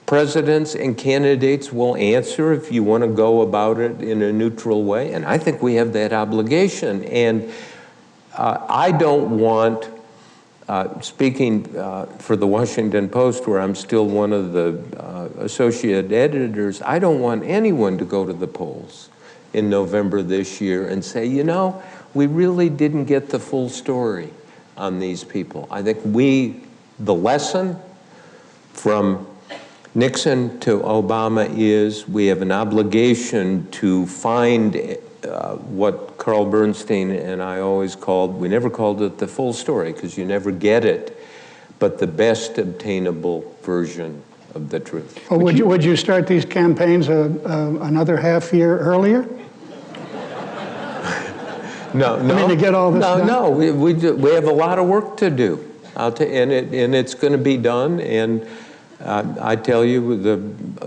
presidents and candidates will answer if you want to go about it in a neutral way. And I think we have that obligation. And I don't want, speaking for the Washington Post, where I'm still one of the associate editors, I don't want anyone to go to the polls in November this year and say, we really didn't get the full story on these people. I think the lesson from Nixon to Obama is we have an obligation to find what Carl Bernstein and I always called, we never called it the full story because you never get it, but the best obtainable version of the truth. Well, would you start these campaigns another half year earlier? No. I mean, to get all this done? No, we have a lot of work to do, and it's going to be done. And I tell you, the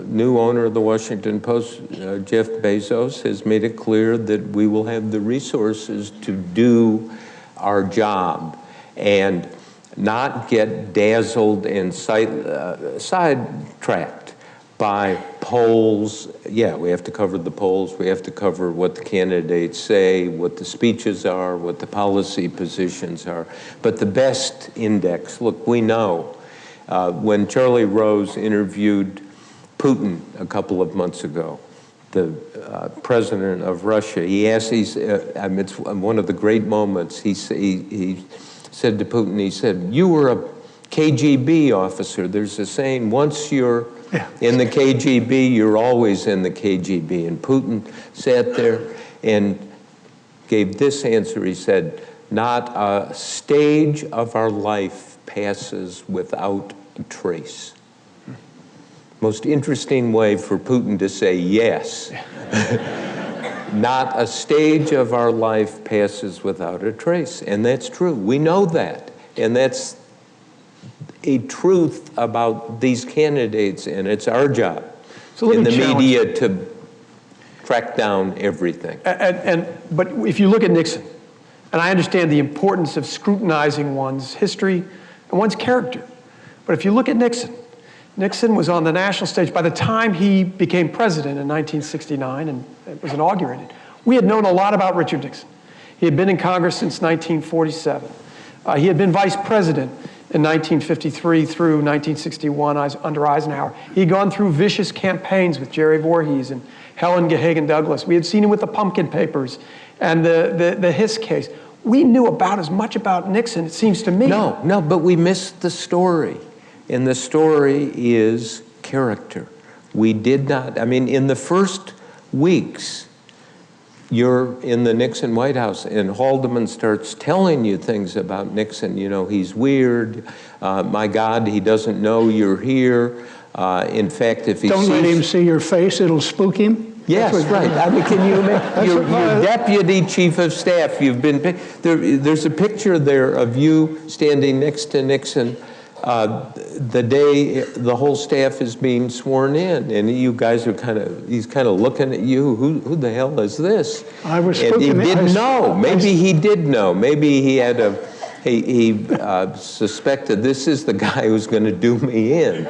new owner of the Washington Post, Jeff Bezos, has made it clear that we will have the resources to do our job and not get dazzled and sidetracked by polls. Yeah, we have to cover the polls. We have to cover what the candidates say, what the speeches are, what the policy positions are. But the best index, look, we know. When Charlie Rose interviewed Putin a couple of months ago, the president of Russia, it's one of the great moments. He said to Putin, he said, you were a KGB officer. There's a saying, once you're in the KGB, you're always in the KGB. And Putin sat there and gave this answer. He said, not a stage of our life passes without a trace. Most interesting way for Putin to say yes. Not a stage of our life passes without a trace. And that's true. We know that. And that's a truth about these candidates, and it's our job in the media to track down everything. But if you look at Nixon, and I understand the importance of scrutinizing one's history and one's character, but if you look at Nixon was on the national stage by the time he became president in 1969 and it was inaugurated. We had known a lot about Richard Nixon. He had been in Congress since 1947. He had been vice president in 1953 through 1961 under Eisenhower. He had gone through vicious campaigns with Jerry Voorhees and Helen Gahagan Douglas. We had seen him with the Pumpkin Papers and the Hiss case. We knew about as much about Nixon, it seems to me. No, but we missed the story. And the story is character. We did not, in the first weeks, you're in the Nixon White House and Haldeman starts telling you things about Nixon. You know, he's weird. My God, he doesn't know you're here. In fact, if he Don't let him see your face, it'll spook him. Yes, right. I mean, can you imagine? Your deputy chief of staff, you've been, there's a picture there of you standing next to Nixon the day the whole staff is being sworn in, and you guys are he's kind of looking at you, who the hell is this? I was and he spooking. didn't know. Maybe he did know. Maybe he had he suspected this is the guy who's going to do me in.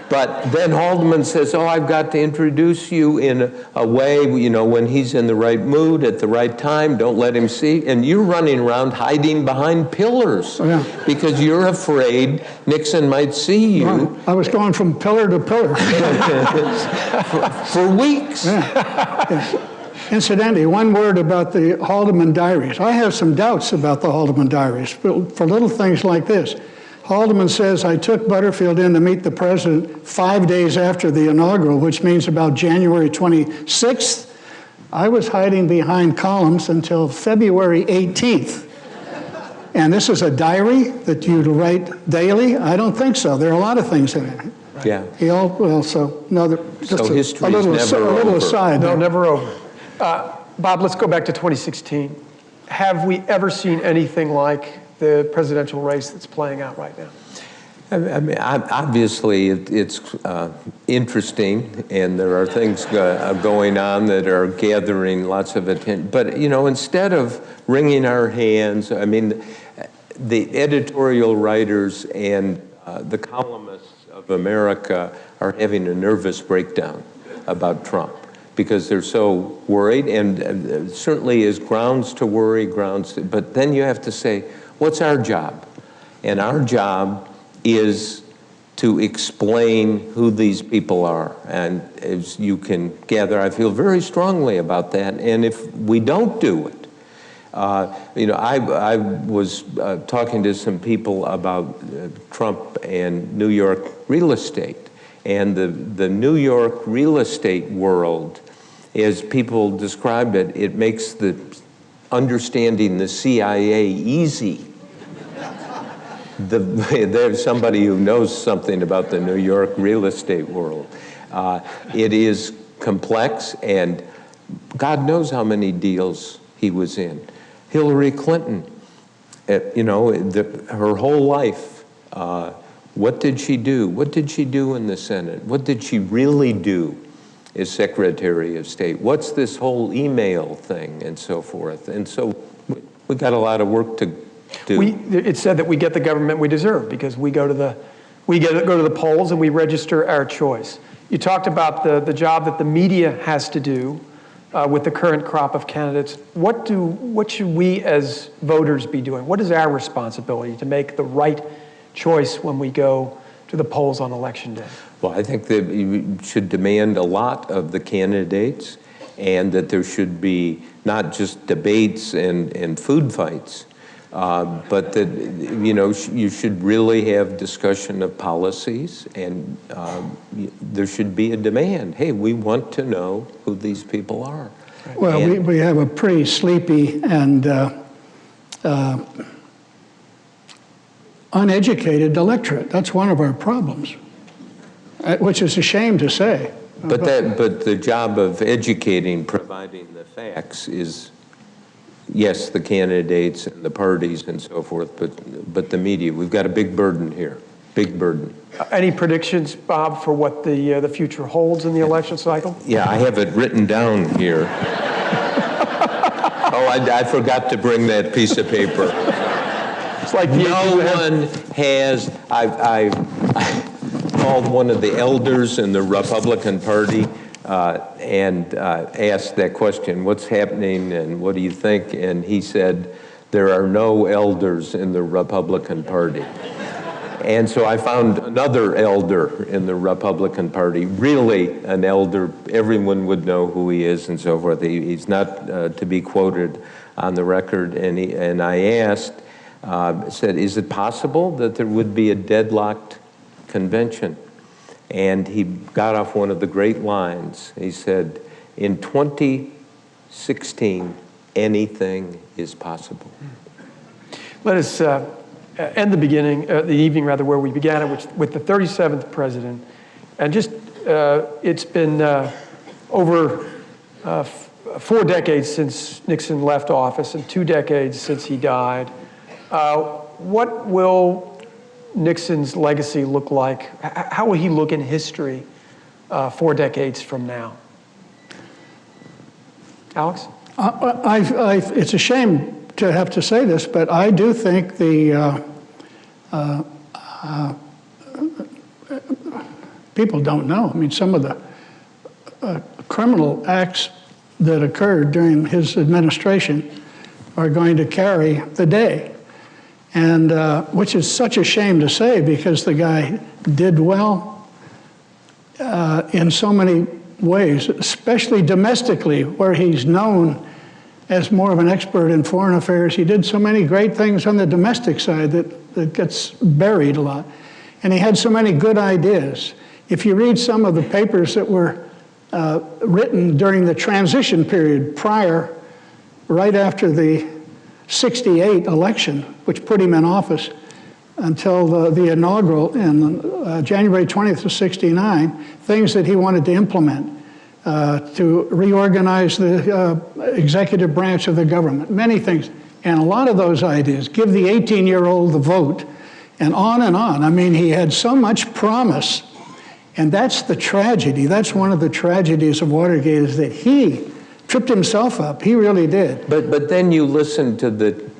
But then Haldeman says, oh, I've got to introduce you in a way, you know, when he's in the right mood at the right time, don't let him see. And you're running around hiding behind pillars because you're afraid Nixon might see you. Well, I was going from pillar to pillar. for weeks. Yeah. Incidentally, one word about the Haldeman diaries. I have some doubts about the Haldeman diaries for little things like this. Haldeman says, I took Butterfield in to meet the president 5 days after the inaugural, which means about January 26th. I was hiding behind columns until February 18th. And this is a diary that you'd write daily? I don't think so. There are a lot of things in it. Yeah. Just history a little, is never a little over. aside. No, never over. Bob, let's go back to 2016. Have we ever seen anything like the presidential race that's playing out right now? I mean, obviously, it's interesting, and there are things going on that are gathering lots of attention. But, you know, instead of wringing our hands, I mean, the editorial writers and the columnists of America are having a nervous breakdown about Trump because they're so worried, and certainly is grounds to worry, but then you have to say, what's our job? And our job is to explain who these people are. And as you can gather, I feel very strongly about that. And if we don't do it, you know, I was talking to some people about Trump and New York real estate. And the New York real estate world, as people describe it, it makes the understanding the CIA easy. There's somebody who knows something about the New York real estate world. It is complex, and God knows how many deals he was in. Hillary Clinton, you know, her whole life, what did she do? What did she do in the Senate? What did she really do as Secretary of State? What's this whole email thing and so forth? And so we got a lot of work to do. It's said that we get the government we deserve because we go to the polls and we register our choice. You talked about the job that the media has to do with the current crop of candidates. What should we as voters be doing? What is our responsibility to make the right choice when we go to the polls on Election Day? Well, I think that you should demand a lot of the candidates, and that there should be not just debates and food fights, but that, you know, you should really have discussion of policies, and there should be a demand. Hey, we want to know who these people are. Well, we have a pretty sleepy and uneducated electorate. That's one of our problems, which is a shame to say. But the job of educating, providing the facts is, yes, the candidates and the parties and so forth, but the media. We've got a big burden here, big burden. Any predictions, Bob, for what the future holds in the election cycle? Yeah, I have it written down here. Oh, I forgot to bring that piece of paper. It's like No one has, I called one of the elders in the Republican Party and asked that question, what's happening and what do you think? And he said, there are no elders in the Republican Party. And so I found another elder in the Republican Party, really an elder, everyone would know who he is and so forth. He's not to be quoted on the record. And I asked, said, is it possible that there would be a deadlocked convention? And he got off one of the great lines. He said, In 2016, anything is possible. Let us end the evening where we began it, with the 37th president. And just, it's been over 4 decades since Nixon left office and 2 decades since he died. What will Nixon's legacy look like? How will he look in history 4 decades from now? Alex? It's a shame to have to say this, but I do think the people don't know. I mean, some of the criminal acts that occurred during his administration are going to carry the day, and which is such a shame to say, because the guy did well in so many ways, especially domestically, where he's known as more of an expert in foreign affairs. He did so many great things on the domestic side that gets buried a lot. And he had so many good ideas. If you read some of the papers that were written during the transition period right after the '68 election, which put him in office until the inaugural in January 20th of '69, things that he wanted to implement to reorganize the executive branch of the government, many things. And a lot of those ideas, give the 18-year-old the vote, and on and on. I mean, he had so much promise. And that's the tragedy. That's one of the tragedies of Watergate, is that he tripped himself up. He really did. But then you listen to the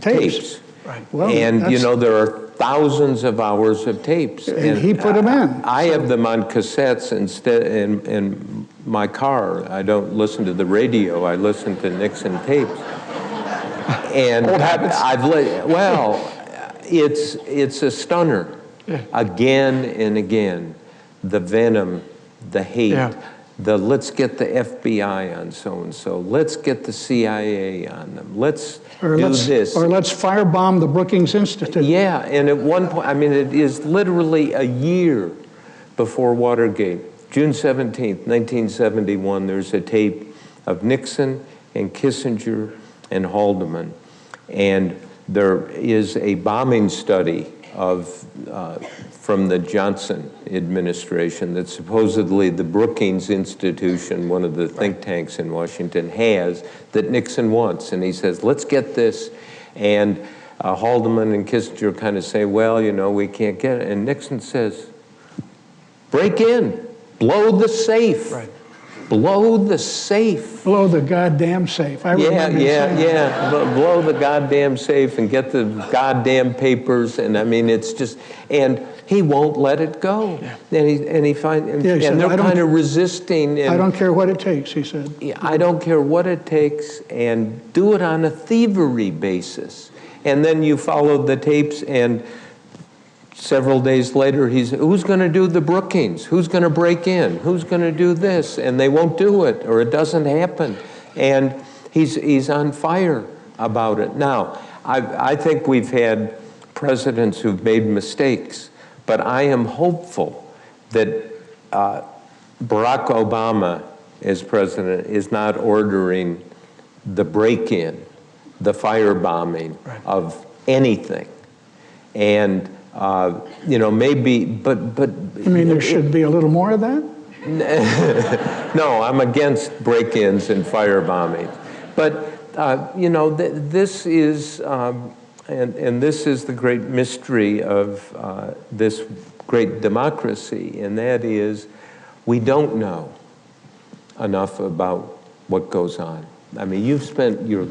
tapes. Right. Well, and you know, there are thousands of hours of tapes. And he put them in. I have them on cassettes instead in my car. I don't listen to the radio. I listen to Nixon tapes. And old habits. It's a stunner. Yeah. Again and again. The venom, the hate, the let's get the FBI on so-and-so, let's get the CIA on them, let's do this. Or let's firebomb the Brookings Institute. Yeah, and at one point, I mean, it is literally a year before Watergate, June 17th, 1971, there's a tape of Nixon and Kissinger and Haldeman, and there is a bombing study from the Johnson administration that supposedly the Brookings Institution, one of the think tanks in Washington, has, that Nixon wants. And he says, let's get this. And Haldeman and Kissinger kind of say, well, you know, we can't get it. And Nixon says, break in, blow the safe. Right. Blow the safe. Blow the goddamn safe. I remember saying that. Blow the goddamn safe and get the goddamn papers. And I mean, it's just, and he won't let it go. Yeah. And they're kind of resisting. And I don't care what it takes, he said. Yeah, I don't care what it takes, and do it on a thievery basis. And then you follow the tapes, and several days later, who's going to do the Brookings? Who's going to break in? Who's going to do this? And they won't do it, or it doesn't happen. And he's on fire about it. Now, I think we've had presidents who've made mistakes, but I am hopeful that Barack Obama, as president, is not ordering the break-in, the firebombing of anything. And you know, maybe, but. You mean there should be a little more of that? No, I'm against break-ins and firebombing. But, you know, this is, and this is the great mystery of this great democracy, and that is we don't know enough about what goes on. I mean, you've spent your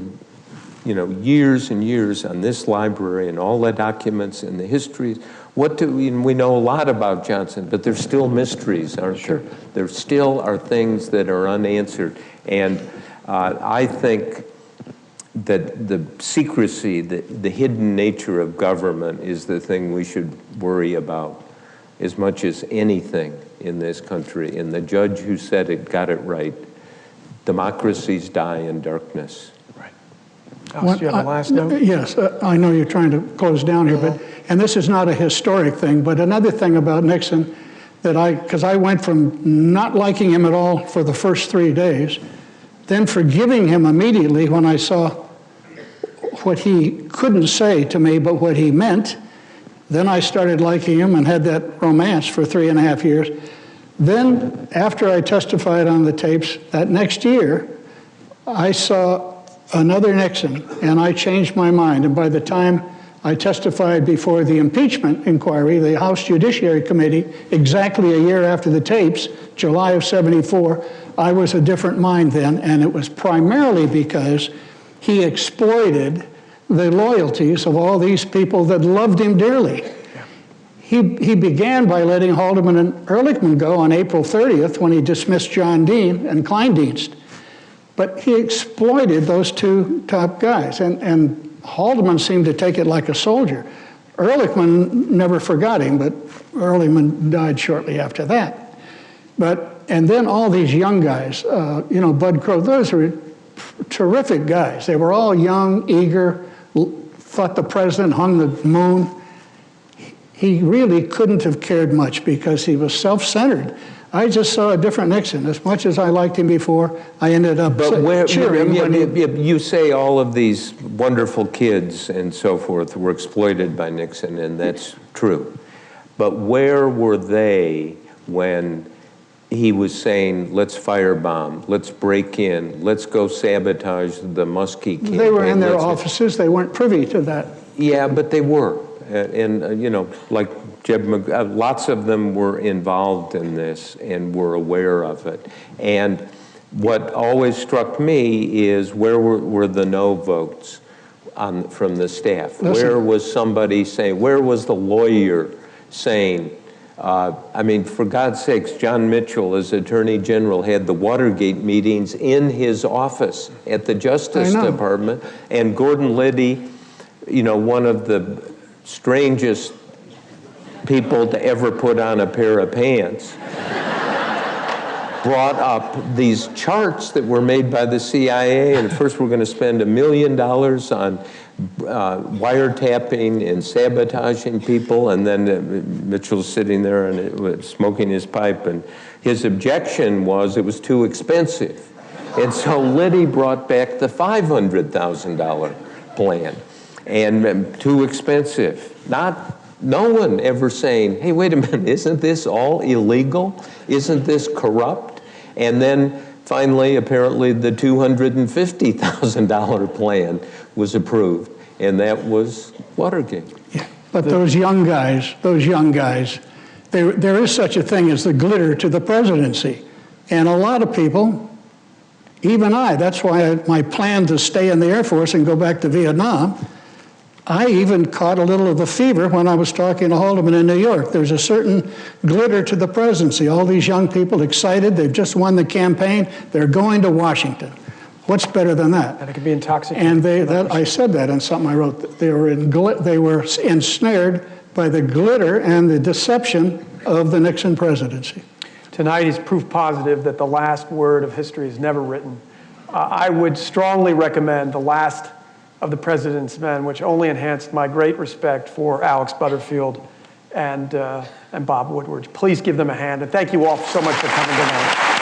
years and years on this library and all the documents and the histories. We know a lot about Johnson, but there's still mysteries, aren't there? There still are things that are unanswered. And I think that the secrecy, the hidden nature of government is the thing we should worry about as much as anything in this country. And the judge who said it got it right. Democracies die in darkness. Alex, do you have a last note? Yes, I know you're trying to close down here, and this is not a historic thing, but another thing about Nixon because I went from not liking him at all for the first 3 days, then forgiving him immediately when I saw what he couldn't say to me, but what he meant. Then I started liking him and had that romance for 3.5 years. Then, after I testified on the tapes, that next year, I saw another Nixon, and I changed my mind. And by the time I testified before the impeachment inquiry, the House Judiciary Committee, exactly a year after the tapes, July of '74, I was a different mind then, and it was primarily because he exploited the loyalties of all these people that loved him dearly. He began by letting Haldeman and Ehrlichman go on April 30th when he dismissed John Dean and Kleindienst. But he exploited those two top guys, and Haldeman seemed to take it like a soldier. Ehrlichman never forgot him, but Ehrlichman died shortly after that. And then all these young guys, Bud Crow, those were terrific guys. They were all young, eager, thought the president hung the moon. He really couldn't have cared much because he was self-centered. I just saw a different Nixon. As much as I liked him before, I ended up cheering. You say all of these wonderful kids and so forth were exploited by Nixon, and that's true. But where were they when he was saying, let's firebomb, let's break in, let's go sabotage the Muskie campaign? They were in their offices. They weren't privy to that. Yeah, but they were. Like Jeb lots of them were involved in this and were aware of it. And what always struck me is where were the no votes from the staff? Where was somebody saying, where was the lawyer saying, for God's sakes, John Mitchell, as Attorney General, had the Watergate meetings in his office at the Justice Department, and Gordon Liddy, one of the strangest people to ever put on a pair of pants, brought up these charts that were made by the CIA, and first we're going to spend $1 million on wiretapping and sabotaging people, and then Mitchell's sitting there and smoking his pipe, and his objection was it was too expensive. And so Liddy brought back the $500,000 plan. And too expensive. No one ever saying, hey, wait a minute, isn't this all illegal? Isn't this corrupt? And then finally, apparently, the $250,000 plan was approved, and that was Watergate. Yeah, but those young guys, there is such a thing as the glitter to the presidency. And a lot of people, even that's why my plan to stay in the Air Force and go back to Vietnam, I even caught a little of the fever when I was talking to Haldeman in New York. There's a certain glitter to the presidency. All these young people excited. They've just won the campaign. They're going to Washington. What's better than that? And it can be intoxicating. And I said that in something I wrote. They were ensnared by the glitter and the deception of the Nixon presidency. Tonight is proof positive that the last word of history is never written. I would strongly recommend The Last of the President's Men, which only enhanced my great respect for Alex Butterfield and Bob Woodward. Please give them a hand, and thank you all so much for coming tonight.